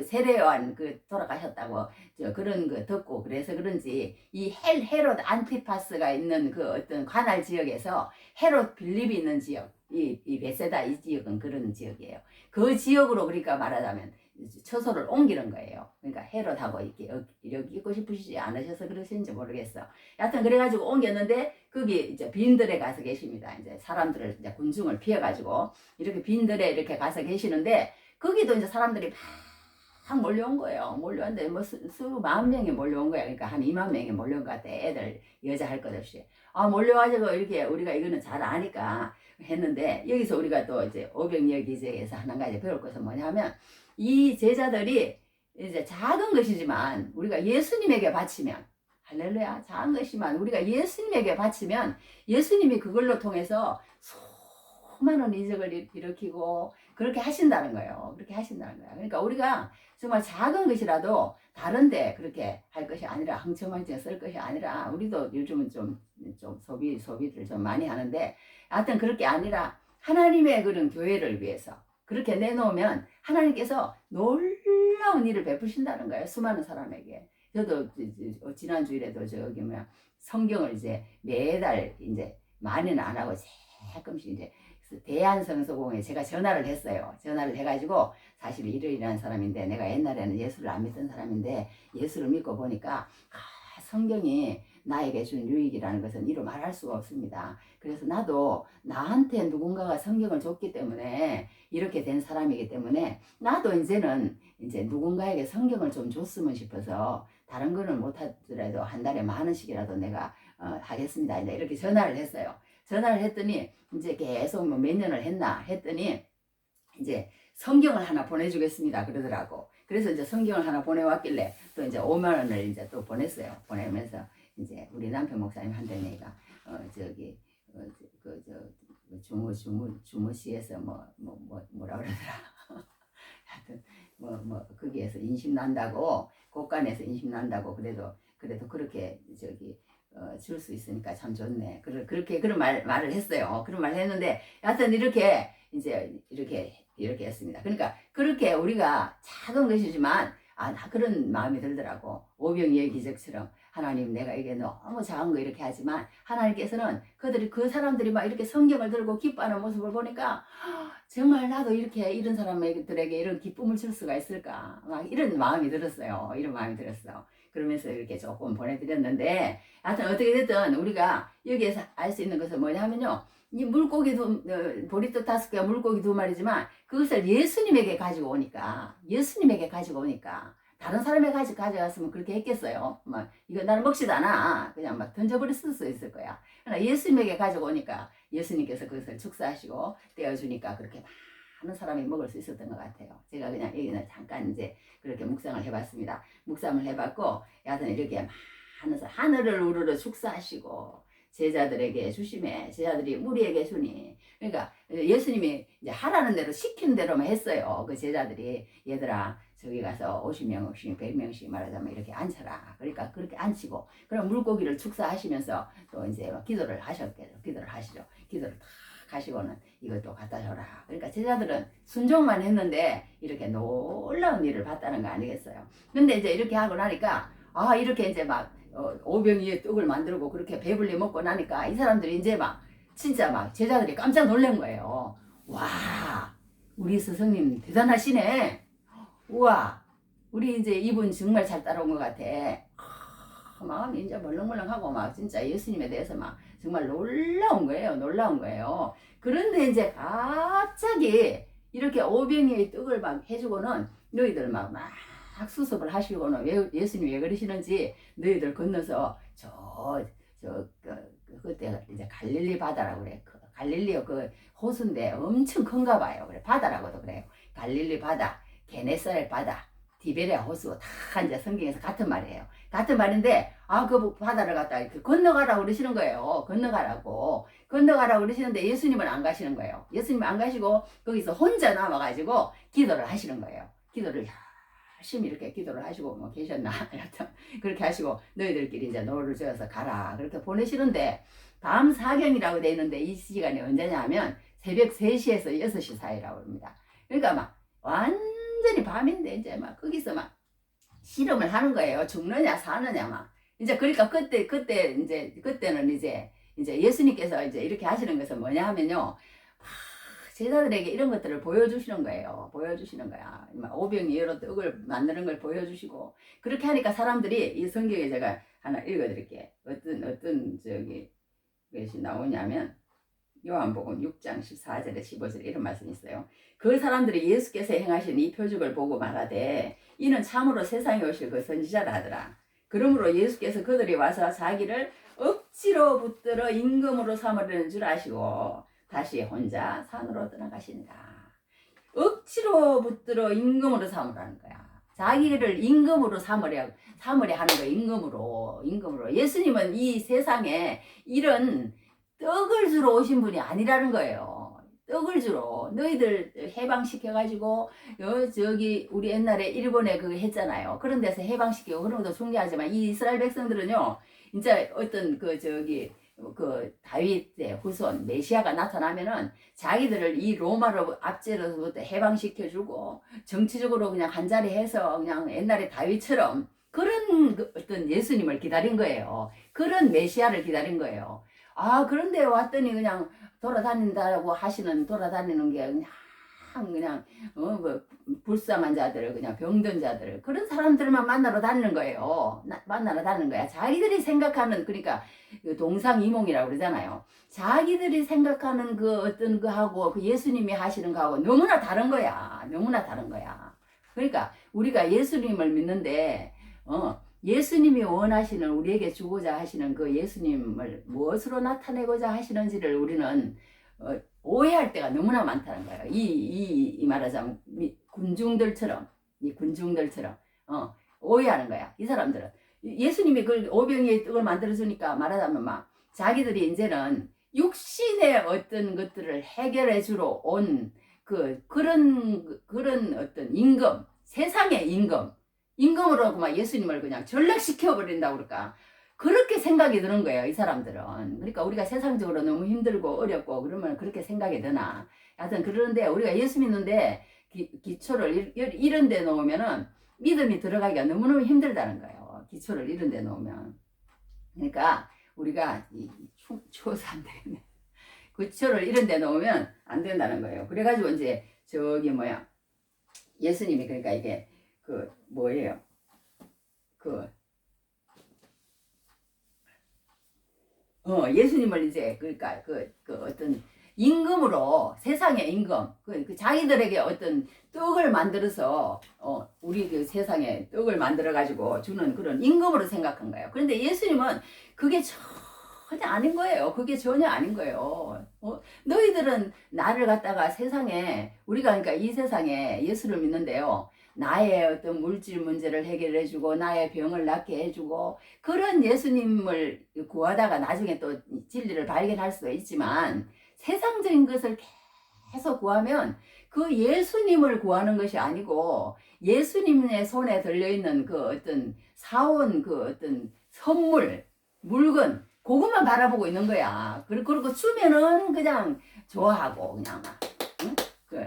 세례요한 돌아가셨다고 그런 거 듣고 그래서 그런지 이 헤롯 안티파스가 있는 그 어떤 관할 지역에서 헤롯 빌립이 있는 지역 이 베세다 이 지역은 그런 지역이에요. 그 지역으로 그러니까 말하자면 처소를 옮기는 거예요. 그러니까 헤롯하고 이렇게 있고 싶으시지 않으셔서 그러신지 모르겠어. 여하튼 그래가지고 옮겼는데 거기 이제 빈들에 가서 계십니다. 이제 사람들을 이제 군중을 피해가지고 이렇게 빈들에 이렇게 가서 계시는데 거기도 이제 사람들이 막 몰려온 거예요. 몰려왔는데 뭐 수만 명이 몰려온 거야. 그러니까 한 2만 명이 몰려온 것 같아. 애들 여자 할 것 없이. 몰려와가지고 이렇게 우리가 이거는 잘 아니까 했는데 여기서 우리가 또 이제 오병이어기제에서 한 가지 배울 것은 뭐냐면 이 제자들이 이제 작은 것이지만 우리가 예수님에게 바치면 할렐루야 작은 것이지만 우리가 예수님에게 바치면 예수님이 그걸로 통해서 수많은 이적을 일으키고 그렇게 하신다는 거예요. 그렇게 하신다는 거야. 그러니까 우리가 정말 작은 것이라도 다른데 그렇게 할 것이 아니라 흥청망청 쓸 것이 아니라 우리도 요즘은 좀 소비를 좀 많이 하는데 하여튼 그렇게 아니라 하나님의 그런 교회를 위해서 그렇게 내놓으면 하나님께서 놀라운 일을 베푸신다는 거예요. 수많은 사람에게. 저도 지난 주일에도 저기 뭐야 성경을 이제 매달 이제 많이는 안 하고 조금씩 이제 대한성서공회에 제가 전화를 했어요. 전화를 해가지고 사실 일요일이라는 사람인데 내가 옛날에는 예수를 안 믿던 사람인데 예수를 믿고 보니까 성경이 나에게 준 유익이라는 것은 이루 말할 수가 없습니다. 그래서 나도 나한테 누군가가 성경을 줬기 때문에 이렇게 된 사람이기 때문에 나도 이제는 이제 누군가에게 성경을 좀 줬으면 싶어서 다른 거는 못하더라도 한 달에 10,000원씩이라도 내가 하겠습니다. 이제 이렇게 전화를 했어요. 전화를 했더니 이제 계속 뭐 몇 년을 했나 했더니 이제 성경을 하나 보내주겠습니다 그러더라고. 그래서 이제 성경을 하나 보내왔길래 또 이제 5만 원을 이제 또 보냈어요. 보내면서 이제 우리 남편 목사님한테 내가 저기 주무시에서 뭐라 그러더라. 하여튼 거기에서 인심 난다고 곳간에서 인심 난다고 그래도 그렇게 저기 줄 수 있으니까 참 좋네. 그렇게 그런 말을 했어요. 그런 말을 했는데 하여튼 이렇게 이제 이렇게 했습니다. 그러니까 그렇게 우리가 작은 것이지만 나 그런 마음이 들더라고. 오병이의 기적처럼 하나님 내가 이게 너무 작은 거 이렇게 하지만 하나님께서는 그 사람들이 막 이렇게 성경을 들고 기뻐하는 모습을 보니까 정말 나도 이렇게 이런 사람들에게 이런 기쁨을 줄 수가 있을까 막 이런 마음이 들었어요. 이런 마음이 들었어. 그러면서 이렇게 조금 보내드렸는데 하여튼 어떻게 됐든 우리가 여기에서 알 수 있는 것은 뭐냐면요. 이 물고기 보리떡 5개와 물고기 2마리지만 그것을 예수님에게 가지고 오니까 다른 사람에게 가져갔으면 그렇게 했겠어요. 막 이거 나는 먹지도 않아. 그냥 막 던져버렸을 수 있을 거야. 그러나 예수님에게 가지고 오니까 예수님께서 그것을 축사하시고 떼어주니까 그렇게 많은 사람이 먹을 수 있었던 것 같아요. 제가 그냥 여기는 잠깐 이제 그렇게 묵상을 해봤습니다. 묵상을 해봤고 여하튼 이렇게 많은 하늘을 우러러 축사하시고 제자들에게 주심에 제자들이 우리에게 주니 그러니까 예수님이 이제 하라는 대로 시키는 대로만 했어요. 그 제자들이 얘들아 저기 가서 50명씩 100명씩 말하자면 이렇게 앉혀라. 그러니까 그렇게 앉히고 그럼 물고기를 축사하시면서 또 이제 기도를 하셨겠죠. 기도를 탁 하시고는 이것도 갖다 줘라. 그러니까 제자들은 순종만 했는데 이렇게 놀라운 일을 봤다는 거 아니겠어요. 근데 이제 이렇게 하고 나니까 이렇게 이제 막 오병이의 떡을 만들고 그렇게 배불리 먹고 나니까 이 사람들이 이제 막 진짜 막 제자들이 깜짝 놀란 거예요. 와, 우리 스승님 대단하시네. 우와, 우리 이제 이분 정말 잘 따라온 것 같아. 마음이 이제 멀렁멀렁하고 막 진짜 예수님에 대해서 막 정말 놀라운 거예요. 그런데 이제 갑자기 이렇게 오병이의 떡을 막 해주고는 너희들 막 수습을 하시고는 예수님이 왜 그러시는지 너희들 건너서 그때 이제 갈릴리 바다라고 그래. 갈릴리 그 호수인데 엄청 큰가 봐요. 그래 바다라고도 그래요. 갈릴리 바다, 게네사렛 바다, 디베레아 호수 다 이제 성경에서 같은 말이에요. 같은 말인데 그 바다를 갖다 이렇게 건너가라고 그러시는 거예요. 건너가라고 그러시는데 예수님은 안 가시는 거예요. 예수님은 안 가시고 거기서 혼자 남아가지고 기도를 하시는 거예요. 기도를 열심히 이렇게 기도를 하시고 뭐 계셨나 여하튼 그렇게 하시고 너희들끼리 이제 노를 지어서 가라 그렇게 보내시는데 밤 사경이라고 돼 있는데 이 시간이 언제냐 하면 새벽 3시에서 6시 사이라고 합니다. 그러니까 막 완전히 밤인데 이제 막 거기서 막 실험을 하는 거예요. 죽느냐 사느냐 막 이제 그러니까 그때는 이제 예수님께서 이제 이렇게 하시는 것은 뭐냐 하면요. 제자들에게 이런 것들을 보여주시는 거예요. 오병이 여러 떡을 만드는 걸 보여주시고 그렇게 하니까 사람들이 이 성경에 제가 하나 읽어드릴게요. 어떤 것이 나오냐면 요한복음 6장 14절에 15절에 이런 말씀이 있어요. 그 사람들이 예수께서 행하신 이 표적을 보고 말하되 이는 참으로 세상에 오실 그 선지자라 하더라. 그러므로 예수께서 그들이 와서 자기를 억지로 붙들어 임금으로 삼으려는 줄 아시고 다시 혼자 산으로 떠나가시니라. 억지로 붙들어 임금으로 삼으라는 거야. 자기를 임금으로 삼으려 하는 거야. 임금으로. 예수님은 이 세상에 이런 떡을 주러 오신 분이 아니라는 거예요. 떡을 주러 너희들 해방시켜가지고 우리 옛날에 일본에 그거 했잖아요. 그런 데서 해방시키고 그런 것도 중요하지만 이 이스라엘 백성들은요 이제 어떤 그 다윗의 후손 메시아가 나타나면은 자기들을 이 로마로 압제로부터 해방시켜주고 정치적으로 그냥 한자리 해서 그냥 옛날에 다윗처럼 그런 어떤 예수님을 기다린 거예요. 그런 메시아를 기다린 거예요. 아, 그런데 왔더니 그냥 돌아다닌다고 하시는, 돌아다니는 게 그냥, 뭐, 불쌍한 자들을, 그냥 병든 자들을, 그런 사람들만 만나러 다니는 거예요. 만나러 다니는 거야. 자기들이 생각하는, 그러니까, 그 동상이몽이라고 그러잖아요. 자기들이 생각하는 그 어떤 거하고, 그 예수님이 하시는 거하고 너무나 다른 거야. 너무나 다른 거야. 그러니까, 우리가 예수님을 믿는데, 예수님이 원하시는, 우리에게 주고자 하시는 그 예수님을 무엇으로 나타내고자 하시는지를 우리는 오해할 때가 너무나 많다는 거예요. 이 말하자면 군중들처럼, 이 군중들처럼 오해하는 거야. 이 사람들은 예수님이 그 오병이의 떡을 만들어주니까 말하자면 막 자기들이 이제는 육신의 어떤 것들을 해결해 주러 온 그런 어떤 임금, 세상의 임금으로 막 예수님을 그냥 전락시켜 버린다고 그럴까. 그렇게 생각이 드는 거예요, 이 사람들은. 그러니까 우리가 세상적으로 너무 힘들고 어렵고 그러면 그렇게 생각이 드나. 하여튼 그러는데 우리가 예수 믿는데 기초를 이런 데 놓으면은 믿음이 들어가기가 너무너무 힘들다는 거예요. 기초를 이런 데 놓으면. 그러니까 우리가 추워서 안 되겠네. 기초를 이런 데 놓으면 안 된다는 거예요. 그래가지고 이제 저기 뭐야. 예수님이 그러니까 이게 그 뭐예요? 예수님을 이제 그러니까 그 어떤 임금으로 세상의 임금 그 자기들에게 어떤 떡을 만들어서 우리 그 세상에 떡을 만들어 가지고 주는 그런 임금으로 생각한 거예요. 그런데 예수님은 그게 전혀 아닌 거예요. 그게 전혀 아닌 거예요. 너희들은 나를 갖다가 세상에 우리가 그러니까 이 세상에 예수를 믿는데요. 나의 어떤 물질 문제를 해결해 주고 나의 병을 낫게 해주고 그런 예수님을 구하다가 나중에 또 진리를 발견할 수도 있지만 세상적인 것을 계속 구하면 그 예수님을 구하는 것이 아니고 예수님의 손에 들려있는 그 어떤 사온 그 어떤 선물, 물건 그것만 바라보고 있는 거야. 그리고 주면은 그냥 좋아하고 그냥 막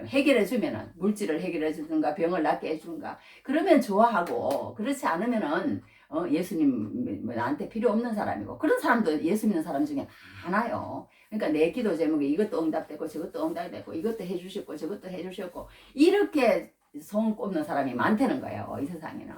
해결해 주면은 물질을 해결해 주든가 병을 낫게 해주든가 그러면 좋아하고 그렇지 않으면은 예수님 나한테 필요 없는 사람이고 그런 사람도 예수 믿는 사람 중에 많아요. 그러니까 내 기도 제목에 이것도 응답되고 저것도 응답되고 이것도 해주셨고 저것도 해주셨고 이렇게 손 꼽는 사람이 많다는 거예요. 이 세상에는.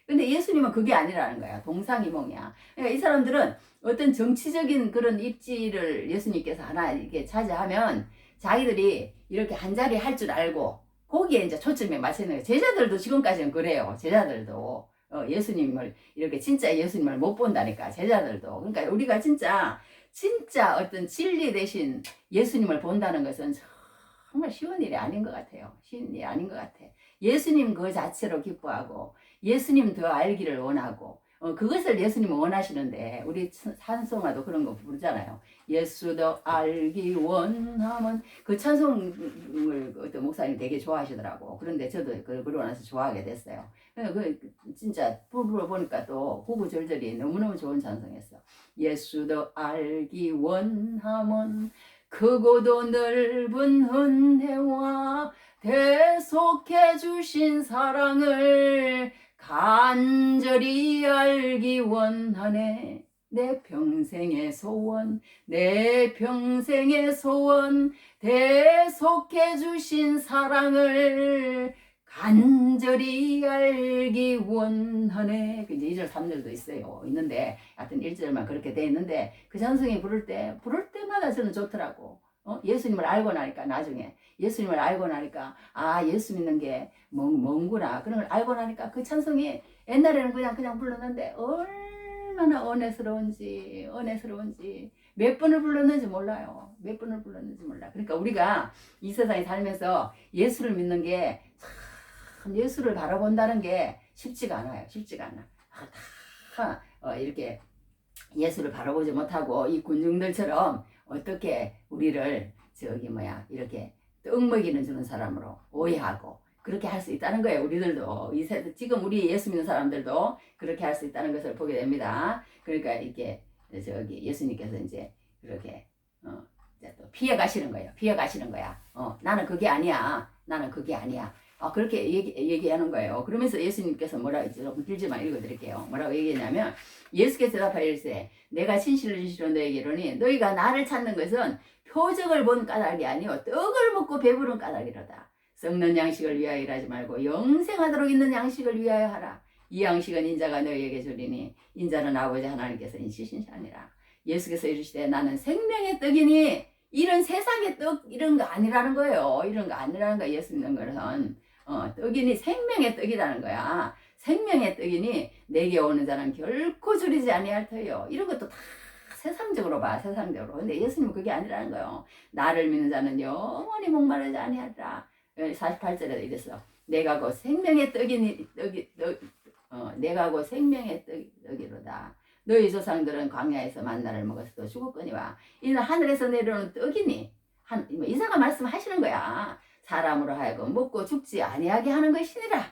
근데 예수님은 그게 아니라는 거야. 동상이몽이야. 그러니까 이 사람들은 어떤 정치적인 그런 입지를 예수님께서 하나 이렇게 차지하면 자기들이 이렇게 한 자리 할 줄 알고 거기에 이제 초점에 맞추는 거예요. 제자들도 지금까지는 그래요. 제자들도 예수님을 이렇게 진짜 예수님을 못 본다니까 제자들도. 그러니까 우리가 진짜 어떤 진리 대신 예수님을 본다는 것은 정말 쉬운 일이 아닌 것 같아요. 쉬운 일이 아닌 것 같아. 예수님 그 자체로 기뻐하고 예수님 더 알기를 원하고 그것을 예수님은 원하시는데 우리 찬송가도 그런 거 부르잖아요. 예수 더 알기 원하면 그 찬송을 어떤 목사님 되게 좋아하시더라고. 그런데 저도 그걸 부르고 나서 좋아하게 됐어요. 그 진짜 불러보니까 또 구구절절이 너무너무 좋은 찬송이었어. 예수 더 알기 원하면 크고도 넓은 은혜와 대속해 주신 사랑을 간절히 알기 원하네. 내 평생의 소원, 내 평생의 소원, 대속해 주신 사랑을 간절히 알기 원하네. 이제 2절, 3절도 있어요. 있는데, 하여튼 1절만 그렇게 돼 있는데, 그 찬송이 부를 때마다 저는 좋더라고. 예수님을 알고 나니까, 나중에. 예수님을 알고 나니까, 아, 예수 믿는 게 뭔구나. 그런 걸 알고 나니까 그 찬송이 옛날에는 그냥 불렀는데, 얼마나 은혜스러운지. 몇 번을 불렀는지 몰라요. 몇 번을 불렀는지 몰라. 그러니까 우리가 이 세상에 살면서 예수를 믿는 게 참 예수를 바라본다는 게 쉽지가 않아요. 쉽지가 않아. 다 이렇게 예수를 바라보지 못하고 이 군중들처럼 어떻게 우리를 이렇게 떡 먹이는 주는 사람으로 오해하고 그렇게 할 수 있다는 거예요. 우리들도 지금 우리 예수 믿는 사람들도 그렇게 할 수 있다는 것을 보게 됩니다. 그러니까 이렇게 예수님께서 이제 그렇게 이제 또 피해 가시는 거예요. 나는 그게 아니야. 그렇게 얘기하는 거예요. 그러면서 예수님께서 뭐라고 했지? 조금 길지만 읽어드릴게요. 뭐라고 얘기했냐면 예수께서 대답하일세 내가 진실로 너에게 이르노니 너희가 나를 찾는 것은 표적을 본 까닭이 아니요 떡을 먹고 배부른 까닭이로다. 썩는 양식을 위하여 일하지 말고 영생하도록 있는 양식을 위하여 하라. 이 양식은 인자가 너희에게 주리니 인자는 아버지 하나님께서 인치신 자니라. 예수께서 이르시되 나는 생명의 떡이니 이런 세상의 떡 이런 거 아니라는 거예요. 이런 거 아니라는 거야. 예수 믿는 것은 떡이니 생명의 떡이라는 거야. 생명의 떡이니 내게 오는 자는 결코 줄이지 아니할 터요. 이런 것도 다 세상적으로 봐. 세상적으로. 근데 예수님은 그게 아니라는 거예요. 나를 믿는 자는 영원히 목마르지 아니하리라. 48절에 이랬어. 내가 곧 생명의 떡이니 내가 곧 생명의 떡이로다. 너희 조상들은 광야에서 만나를 먹었어도 죽었거니와 이는 하늘에서 내려오는 떡이니 이사가 말씀하시는 거야. 사람으로 하여금 먹고 죽지 아니하게 하는 것이니라.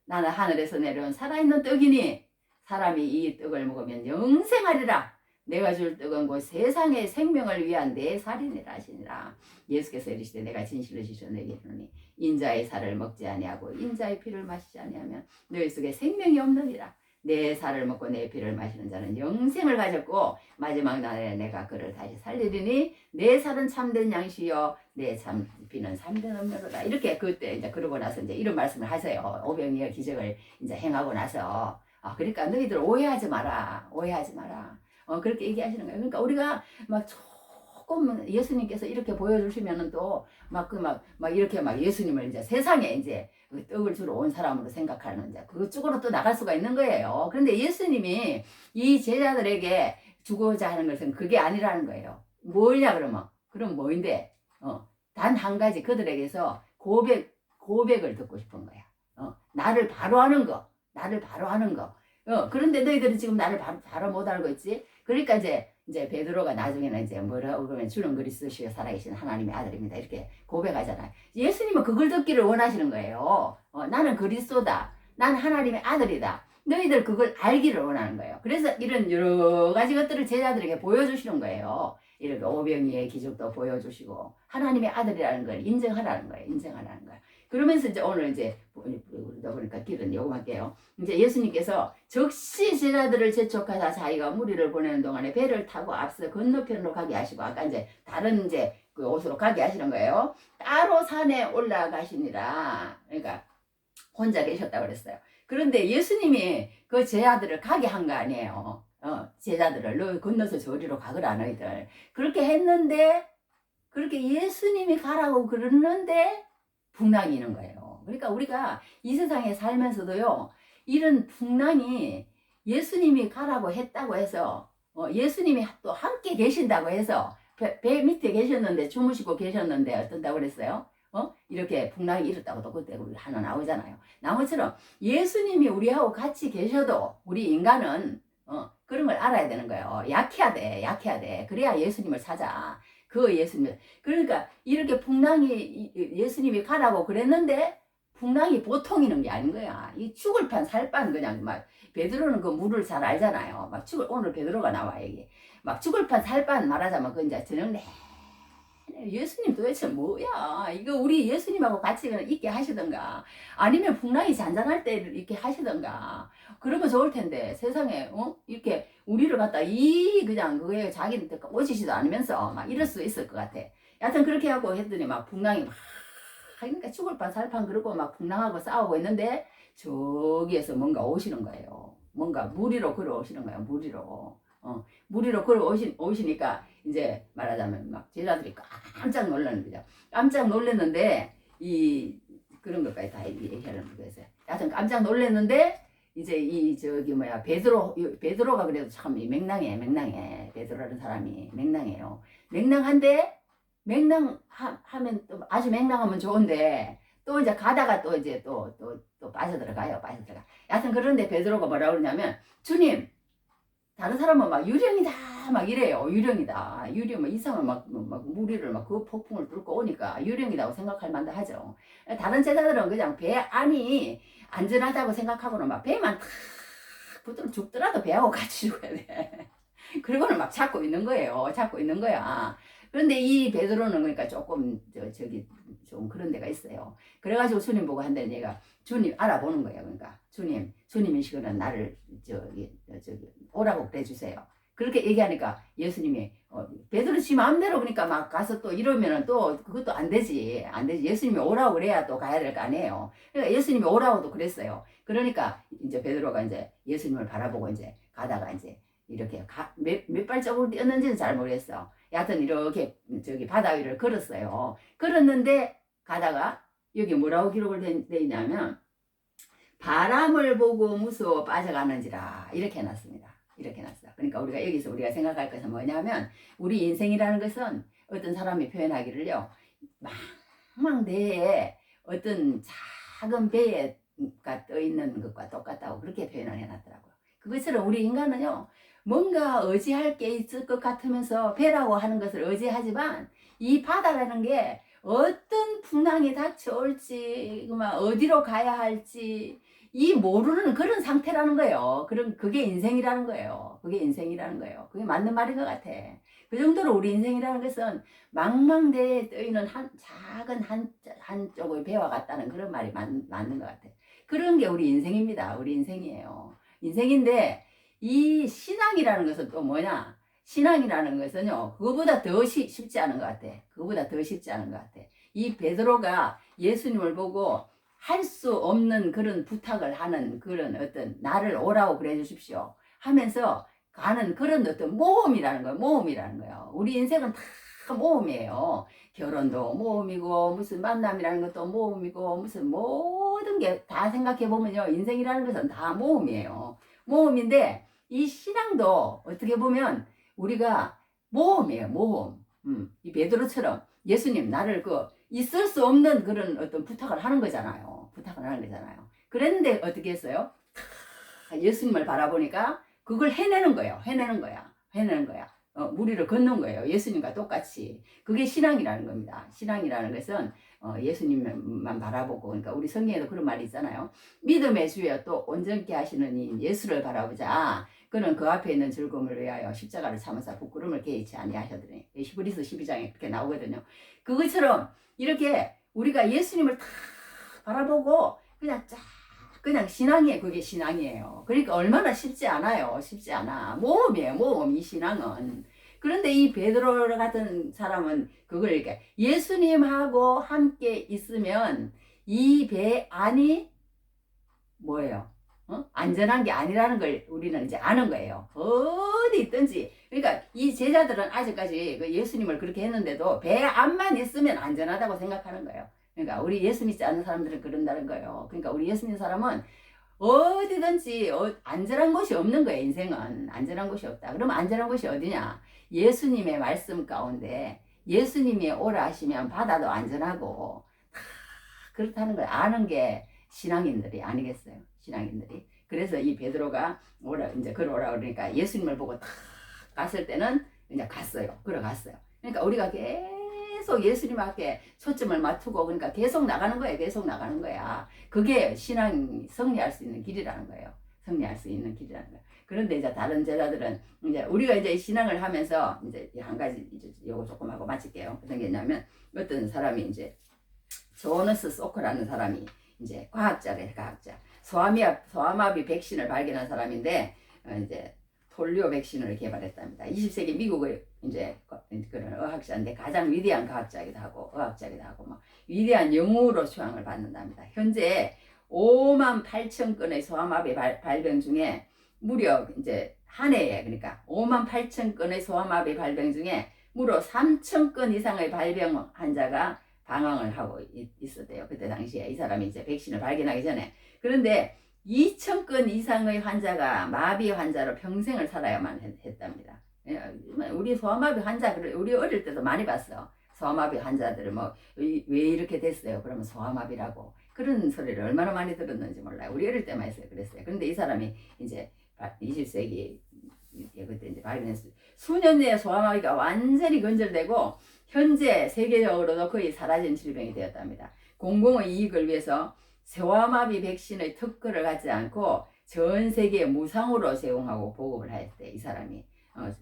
나는 하늘에서 내려온 살아있는 떡이니 사람이 이 떡을 먹으면 영생하리라. 내가 줄 떡은 곧 세상의 생명을 위한 내 살이니라 하시니라. 예수께서 이르시되 내가 진실로 지시오 너에게 이르노니 인자의 살을 먹지 아니하고 인자의 피를 마시지 아니하면 너희 속에 생명이 없느니라. 내 살을 먹고 내 피를 마시는 자는 영생을 가졌고 마지막 날에 내가 그를 다시 살리리니 내 살은 참된 양식이요 내 피는 참된 음료로다. 이렇게 그때 이제 그러고 나서 이제 이런 말씀을 하세요. 오병이어 기적을 이제 행하고 나서 그러니까 너희들 오해하지 마라. 오해하지 마라. 그렇게 얘기하시는 거예요. 그러니까 우리가 막 조금 예수님께서 이렇게 보여주시면은 또 막 이렇게 막 예수님을 이제 세상에 이제 떡을 주러 온 사람으로 생각하는 이제 그쪽으로 또 나갈 수가 있는 거예요. 그런데 예수님이 이 제자들에게 주고자 하는 것은 그게 아니라는 거예요. 뭐냐 그러면 그럼 뭐인데 단 한 가지 그들에게서 고백을 듣고 싶은 거야. 나를 바로 하는 거, 나를 바로 하는 거. 그런데 너희들은 지금 나를 바로 못 알고 있지? 그러니까 이제 베드로가 나중에는 이제 뭐라고 그러면 주는 그리스도시요 살아계신 하나님의 아들입니다. 이렇게 고백하잖아요. 예수님은 그걸 듣기를 원하시는 거예요. 나는 그리스도다. 난 하나님의 아들이다. 너희들 그걸 알기를 원하는 거예요. 그래서 이런 여러 가지 것들을 제자들에게 보여주시는 거예요. 이렇게 오병이의 기적도 보여주시고 하나님의 아들이라는 걸 인정하라는 거예요. 인정하라는 거예요. 그러면서 이제 오늘 이제 보니까 길은 요금할게요. 이제 예수님께서 적시 제자들을 재촉하사 자기가 무리를 보내는 동안에 배를 타고 앞서 건너편으로 가게 하시고 아까 이제 다른 이제 그 곳으로 가게 하시는 거예요. 따로 산에 올라가시니라. 그러니까 혼자 계셨다고 그랬어요. 그런데 예수님이 그 제자들을 가게 한 거 아니에요. 제자들을 너 건너서 저리로 가거라 너희들. 그렇게 했는데 그렇게 예수님이 가라고 그러는데 풍랑이 있는 거예요. 그러니까 우리가 이 세상에 살면서도요. 이런 풍랑이 예수님이 가라고 했다고 해서 예수님이 또 함께 계신다고 해서 배 밑에 계셨는데 주무시고 계셨는데 어떤다고 그랬어요? 이렇게 풍랑이 일었다고 또 그때 우리 하나 나오잖아요. 나무처럼 예수님이 우리하고 같이 계셔도 우리 인간은 그런 걸 알아야 되는 거예요. 약해야 돼. 그래야 예수님을 찾아. 그 예수님. 그러니까 이렇게 풍랑이 예수님이 가라고 그랬는데 풍랑이 보통 있는 게 아닌 거야. 이 죽을 판 살 판 그냥 막 베드로는 그 물을 잘 알잖아요. 막 오늘 베드로가 나와 여기. 막 죽을 판 살 판 말하자면 그 이제 저녁 예수님 도대체 뭐야? 이거 우리 예수님하고 같이 있게 하시던가 아니면 풍랑이 잔잔할 때 이렇게 하시던가 그러면 좋을 텐데 세상에 이렇게 우리를 갖다 그냥 그게 자기한테 오시지도 않으면서 막 이럴 수 있을 것 같아. 여하튼 그렇게 하고 했더니 막 풍랑이 막 그러니까 죽을 판 살판 그러고 막 풍랑하고 싸우고 있는데 저기에서 뭔가 오시는 거예요. 뭔가 무리로 걸어오시는 거예요. 무리로 걸어오시니까 이제 말하자면 막 제자들이 깜짝 놀라는 거죠. 깜짝 놀랐는데 그런 것까지 다 얘기하려는 거였어요. 하여튼 깜짝 놀랐는데 이제 베드로가 그래도 참 맹랑해. 베드로라는 사람이 맹랑해요. 맹랑한데 맹랑하면 또 아주 맹랑하면 좋은데 또 이제 가다가 또 이제 또 빠져들어가요. 하여튼 그런데 베드로가 뭐라고 그러냐면 주님 다른 사람은 막 유령이다 막 이래요. 유령 이상을 막 무리를 막 그 폭풍을 뚫고 오니까 유령이라고 생각할 만도 하죠. 다른 제자들은 그냥 배 안이 안전하다고 생각하고는 막 배만 탁 붙으면 죽더라도 배하고 같이 죽어야 돼. 그리고는 막 찾고 있는 거예요. 찾고 있는 거야. 그런데 이 베드로는 그러니까 조금 저기 좀 그런 데가 있어요. 그래가지고 주님 보고 한다는 얘가 주님 알아보는 거예요. 그러니까 주님이시거든 나를 저기 오라고 그래 주세요. 그렇게 얘기하니까 예수님이 베드로 지 마음대로 그러니까 막 가서 또 이러면은 또 그것도 안 되지. 예수님이 오라고 그래야 또 가야 될 거 아니에요. 그러니까 예수님이 오라고도 그랬어요. 그러니까 이제 베드로가 이제 예수님을 바라보고 이제 가다가 이제 이렇게 몇 발자국을 뛰었는지는 잘 모르겠어. 여하튼 이렇게 저기 바다 위를 걸었어요. 걸었는데 가다가 여기 뭐라고 기록을 돼 있냐면 바람을 보고 무서워 빠져가는지라 이렇게 해놨습니다. 이렇게 해놨어. 그러니까 우리가 생각할 것은 뭐냐면 우리 인생이라는 것은 어떤 사람이 표현하기를요. 망망대해에 어떤 작은 배가 떠 있는 것과 똑같다고 그렇게 표현을 해놨더라고요. 그것처럼 우리 인간은요. 뭔가 의지할 게 있을 것 같으면서 배라고 하는 것을 의지하지만 이 바다라는 게 어떤 풍랑이 닥쳐올지 어디로 가야 할지 이 모르는 그런 상태라는 거예요. 그게 인생이라는 거예요. 그게 맞는 말인 것 같아. 그 정도로 우리 인생이라는 것은 망망대해에 떠있는 작은 한쪽의 배와 같다는 그런 말이 맞는 것 같아. 그런 게 우리 인생입니다. 우리 인생이에요. 인생인데 이 신앙이라는 것은 또 뭐냐? 신앙이라는 것은요, 그거보다 더 쉽지 않은 것 같아. 이 베드로가 예수님을 보고 할 수 없는 그런 부탁을 하는 그런 어떤 나를 오라고 그래 주십시오 하면서 가는 그런 어떤 모험이라는 거예요. 우리 인생은 다 모험이에요. 결혼도 모험이고 무슨 만남이라는 것도 모험이고 무슨 모든 게 다 생각해 보면요. 인생이라는 것은 다 모험이에요. 모험인데 이 신앙도 어떻게 보면 우리가 모험이에요. 모험. 이 베드로처럼 예수님 나를 있을 수 없는 그런 어떤 부탁을 하는 거잖아요. 그랬는데 어떻게 했어요? 예수님을 바라보니까 그걸 해내는 거야. 무리를 걷는 거예요. 예수님과 똑같이. 그게 신앙이라는 겁니다. 신앙이라는 것은 예수님만 바라보고, 그러니까 우리 성경에도 그런 말이 있잖아요. 믿음의 주여 또 온전케 하시는 이 예수를 바라보자. 그는 그 앞에 있는 즐거움을 위하여 십자가를 참으사 부끄러움을 개의치 아니하셨더니 히브리서 12장에 그렇게 나오거든요. 그것처럼 이렇게 우리가 예수님을 다 바라보고 그냥 신앙이에요. 그게 신앙이에요. 그러니까 얼마나 쉽지 않아요. 모험이에요. 모험. 이 신앙은. 그런데 이 베드로 같은 사람은 그걸 이렇게 예수님하고 함께 있으면 이 배 안이 뭐예요? 안전한 게 아니라는 걸 우리는 이제 아는 거예요. 어디 있든지. 그러니까 이 제자들은 아직까지 그 예수님을 그렇게 했는데도 배 안만 있으면 안전하다고 생각하는 거예요. 그러니까 우리 예수 믿지 않는 사람들은 그런다는 거예요. 그러니까 우리 예수 믿는 사람은 어디든지 안전한 곳이 없는 거예요. 인생은 안전한 곳이 없다. 그럼 안전한 곳이 어디냐? 예수님의 말씀 가운데 예수님이 오라 하시면 바다도 안전하고 다 그렇다는 걸 아는 게 신앙인들이 아니겠어요? 신앙인들이. 그래서 이 베드로가 이제 걸어오라 그러니까 예수님을 보고 딱 갔을 때는 이제 걸어갔어요. 그러니까 우리가 계속 예수님 앞에 초점을 맞추고 그러니까 계속 나가는 거야. 그게 신앙이 승리할 수 있는 길이라는 거예요. 그런데 이제 다른 제자들은 이제 우리가 이제 신앙을 하면서 이제 한 가지 이제 요거 조금 하고 마칠게요. 어떤 게 있냐면 어떤 사람이 이제 조너스 소커라는 사람이 이제 과학자. 소아마비 백신을 발견한 사람인데 이제 폴리오 백신을 개발했답니다. 20세기 미국의 이제 그런 의학자인데 가장 위대한 과학자이기도 하고 의학자이기도 하고 뭐 위대한 영웅으로 추앙을 받는답니다. 현재 5만 8천 건의 소아마비 발병 중에 무려 이제 한 해에 그러니까 5만 8천 건의 소아마비 발병 중에 무려 3천 건 이상의 발병 환자가 방황을 하고 있었대요. 그때 당시에 이 사람이 이제 백신을 발견하기 전에. 그런데 2천 건 이상의 환자가 마비 환자로 평생을 살아야만 했답니다. 우리 소아마비 환자 우리 어릴 때도 많이 봤어. 소아마비 환자들은 왜 이렇게 됐어요? 그러면 소아마비라고 그런 소리를 얼마나 많이 들었는지 몰라요. 우리 어릴 때만 했어요. 그랬어요. 그런데 이 사람이 이제 20세기 그때 이제 발견했어요. 수년 내에 소아마비가 완전히 근절되고 현재 세계적으로도 거의 사라진 질병이 되었답니다. 공공의 이익을 위해서 소아마비 백신의 특허를 갖지 않고 전 세계에 무상으로 제공하고 보급을 했대. 이 사람이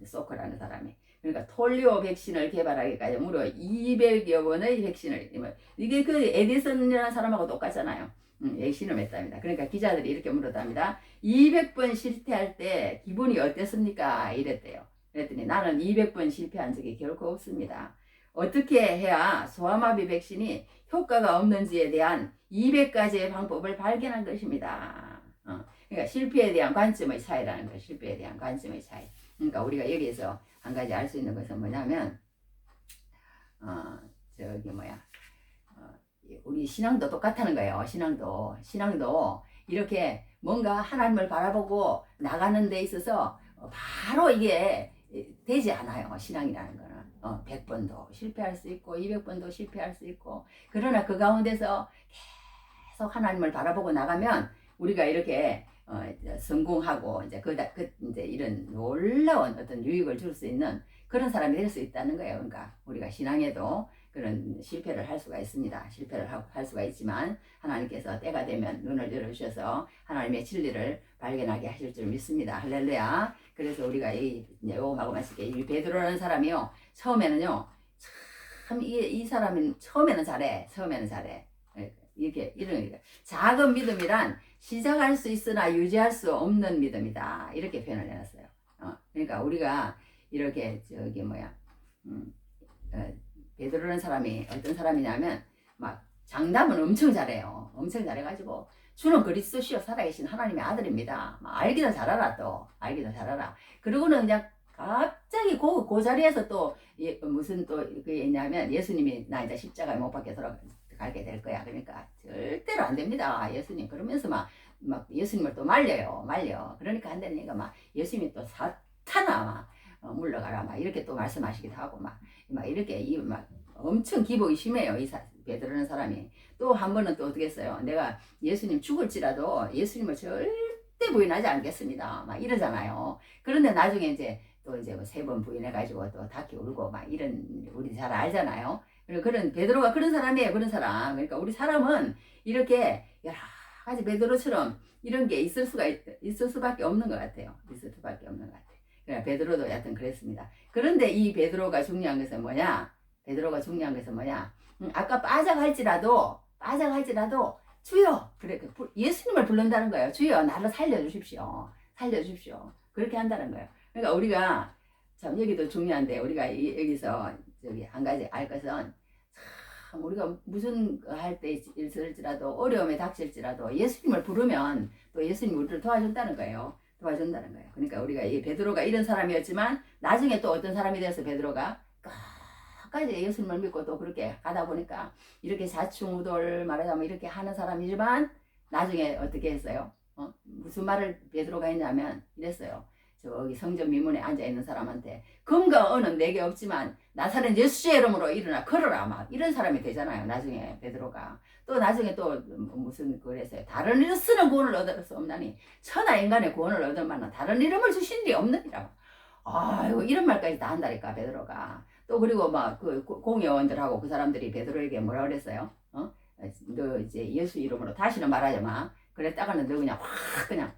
소커라는 사람이. 그러니까 톨리오 백신을 개발하기까지 무려 200여 번의 백신을, 이게 그 에디슨이라는 사람하고 똑같잖아요. 백신을 맺답니다. 그러니까 기자들이 이렇게 물었답니다. 200번 실패할 때 기분이 어땠습니까? 이랬대요. 그랬더니 나는 200번 실패한 적이 결코 없습니다. 어떻게 해야 소아마비 백신이 효과가 없는지에 대한 200가지의 방법을 발견한 것입니다. 그러니까 실패에 대한 관점의 차이라는 거예요. 실패에 대한 관점의 차이. 그러니까 우리가 여기에서 한 가지 알 수 있는 것은 뭐냐면, 우리 신앙도 똑같다는 거예요. 신앙도 이렇게 뭔가 하나님을 바라보고 나가는 데 있어서 바로 이게 되지 않아요. 신앙이라는 거는 100번도 실패할 수 있고 200번도 실패할 수 있고, 그러나 그 가운데서 계속 하나님을 바라보고 나가면 우리가 이렇게 성공하고 이제 이런 놀라운 어떤 유익을 줄 수 있는 그런 사람이 될 수 있다는 거예요. 그러니까 우리가 신앙에도 그런 실패를 할 수가 있습니다. 실패를 할 수가 있지만 하나님께서 때가 되면 눈을 열어주셔서 하나님의 진리를 발견하게 하실 줄 믿습니다. 할렐루야. 그래서 우리가 요거하고 마칠게. 이 베드로라는 사람이요, 처음에는요, 참 이 사람이 처음에는 잘해. 이렇게 이런 작은 믿음이란 시작할 수 있으나 유지할 수 없는 믿음이다. 이렇게 표현을 해놨어요. 그러니까 우리가 이렇게 베드로라는 사람이 어떤 사람이냐면 막 장담은 엄청 잘해요. 엄청 잘해가지고 주는 그리스도시요 살아계신 하나님의 아들입니다. 알기도 잘 알아. 그러고는 그냥 갑자기 그 자리에서 또 무슨 또 그게 있냐면, 예수님이 나 이제 십자가에 못 박혀 돌아가게 될 거야. 그러니까 절대로 안 됩니다. 예수님. 그러면서 막 예수님을 또 말려. 그러니까 안 되니까 막 예수님이 또 사탄아 물러가라 막 이렇게 또 말씀하시기도 하고 막 이렇게 엄청 기복이 심해요. 베드로라는 사람이. 또 한 번은 또 어떻게 했어요? 내가 예수님 죽을지라도 예수님을 절대 부인하지 않겠습니다. 막 이러잖아요. 그런데 나중에 이제 또 이제 3번 부인해가지고 또 닫기 울고 막 이런, 우리 잘 알잖아요. 그런 베드로가 그런 사람이에요. 그런 사람. 그러니까 우리 사람은 이렇게 여러 가지 베드로처럼 이런 게 있을 수밖에 없는 것 같아요. 그러니까 베드로도 여하튼 그랬습니다. 그런데 이 베드로가 중요한 것은 뭐냐? 아까 빠져갈지라도 주여, 그래 예수님을 부른다는 거예요. 주여 나를 살려주십시오. 그렇게 한다는 거예요. 그러니까 우리가 참 여기도 중요한데, 우리가 여기서 한 가지 알 것은, 참 우리가 무슨 할 때 있을지라도 어려움에 닥칠지라도 예수님을 부르면 또 예수님이 우리를 도와준다는 거예요. 그러니까 우리가 이 베드로가 이런 사람이었지만 나중에 또 어떤 사람이 돼서 베드로가 끝까지 예수님을 믿고 또 그렇게 가다 보니까 이렇게 좌충우돌 말하자면 이렇게 하는 사람이지만 나중에 어떻게 했어요? 무슨 말을 베드로가 했냐면 이랬어요. 저기 성전 미문에 앉아있는 사람한테 금과 은은 내게 없지만 나사렛 예수의 이름으로 일어나 걸어라 막 이런 사람이 되잖아요. 나중에 베드로가 또 나중에 또 무슨 그랬어요. 다른 이름 쓰는 구원을 얻을 수 없나니 천하 인간의 구원을 얻을 만한 다른 이름을 주신 리 없느니라. 아이고 이런 말까지 다 한다니까 베드로가. 또 그리고 막 그 공회원들하고 그 사람들이 베드로에게 뭐라 그랬어요? 너 이제 예수 이름으로 다시는 말하지 마. 그랬다가는 너 그냥 확 그냥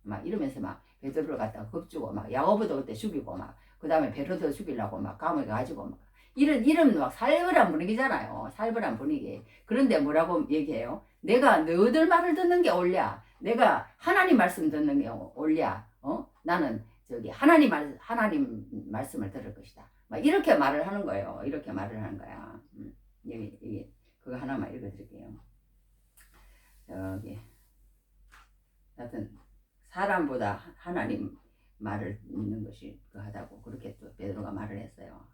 막 이러면서 막 베드로를 갖다가 겁주고 막 야고보도 그때 죽이고 막 그 다음에 베드로도 죽이려고 막 감옥에 가지고 막 이런 막 살벌한 분위기잖아요. 살벌한 분위기. 그런데 뭐라고 얘기해요? 내가 너희들 말을 듣는 게 옳냐? 내가 하나님 말씀 듣는 게 옳냐? 나는 하나님 말씀을 들을 것이다. 막 이렇게 말을 하는 거예요. 여기 그거 하나만 읽어드릴게요. 하여튼 사람보다 하나님 말을 믿는 것이 하다고 그렇게 또 베드로가 말을 했어요.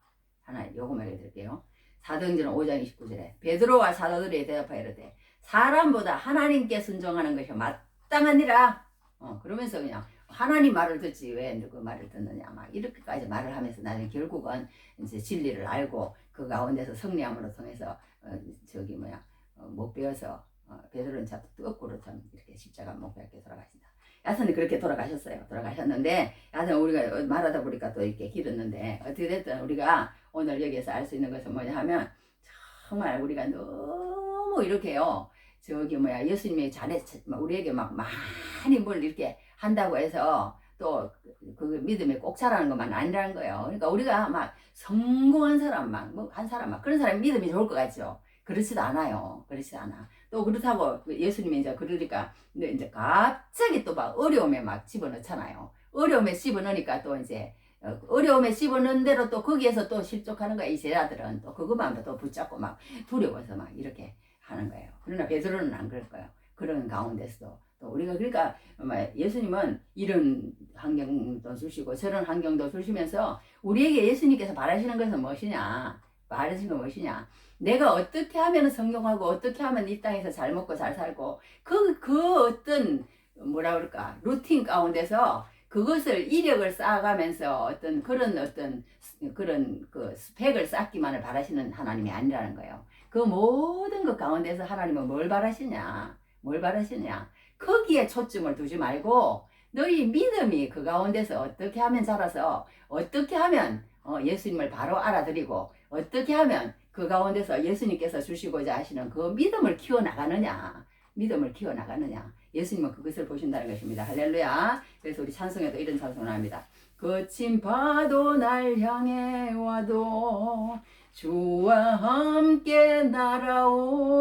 요거만 읽어드릴게요. 사도행전 5장 29절에 베드로와 사도들이 대답하여 이르되 사람보다 하나님께 순종하는 것이 마땅하니라. 그러면서 그냥 하나님 말을 듣지 왜 누구 말을 듣느냐 막 이렇게까지 말을 하면서 나중에 결국은 이제 진리를 알고 그 가운데서 성령으로 통해서 못 배워서 베드로는 참 거꾸로 참 이렇게 십자가 못 박혀 돌아가신다. 여하튼 그렇게 돌아가셨는데 여하튼 우리가 말하다 보니까 또 이렇게 길었는데 어떻게 됐든 우리가 오늘 여기에서 알 수 있는 것은 뭐냐 하면 정말 우리가 너무 이렇게요 예수님이 우리에게 막 많이 뭘 이렇게 한다고 해서 또 그 믿음이 꼭 자라는 것만 아니라는 거예요. 그러니까 우리가 막 성공한 사람 뭐 한 사람 그런 사람이 믿음이 좋을 것 같죠. 그렇지도 않아요. 그렇지도 않아. 또 그렇다고 예수님이 이제 그러니까 이제 갑자기 또 막 어려움에 막 집어넣잖아요. 어려움에 집어넣으니까 또 이제 어려움에 집어넣은 대로 또 거기에서 또 실족하는 거야. 이 제자들은 또 그것만 또 붙잡고 막 두려워서 막 이렇게 하는 거예요. 그러나 베드로는 안 그럴 거예요. 그런 가운데서도 또 우리가 그러니까 예수님은 이런 환경도 주시고 저런 환경도 주시면서 우리에게 예수님께서 바라시는 것은 무엇이냐? 바라시는 건 무엇이냐? 내가 어떻게 하면 성공하고 어떻게 하면 이 땅에서 잘 먹고 잘 살고 그 어떤 뭐라 그럴까 루틴 가운데서 그것을 이력을 쌓아가면서 어떤 그런 그 스펙을 쌓기만을 바라시는 하나님이 아니라는 거예요. 그 모든 것 가운데서 하나님은 뭘 바라시냐? 뭘 바라시냐? 거기에 초점을 두지 말고 너희 믿음이 그 가운데서 어떻게 하면 자라서 어떻게 하면 예수님을 바로 알아들이고 어떻게 하면 그 가운데서 예수님께서 주시고자 하시는 그 믿음을 키워나가느냐. 믿음을 키워나가느냐. 예수님은 그것을 보신다는 것입니다. 할렐루야. 그래서 우리 찬송에도 이런 찬송을 합니다. 거친 파도 날 향해 와도 주와 함께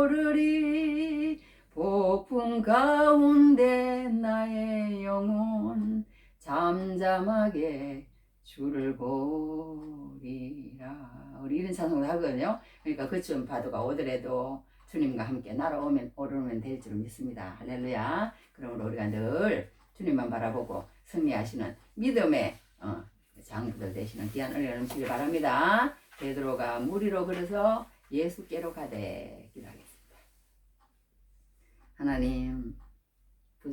날아오르리. 폭풍 가운데 나의 영혼 잠잠하게 주를 보리라. 우리 이런 찬송을 하거든요. 그러니까 거친 파도가 오더라도 주님과 함께 오르면 될 줄 믿습니다. 할렐루야. 그러므로 우리가 늘 주님만 바라보고 승리하시는 믿음의 장부들 되시는 귀한 은혜를 넘치길 바랍니다. 베드로가 물 위로 걸어서 예수께로 가되 기도하겠습니다. 하나님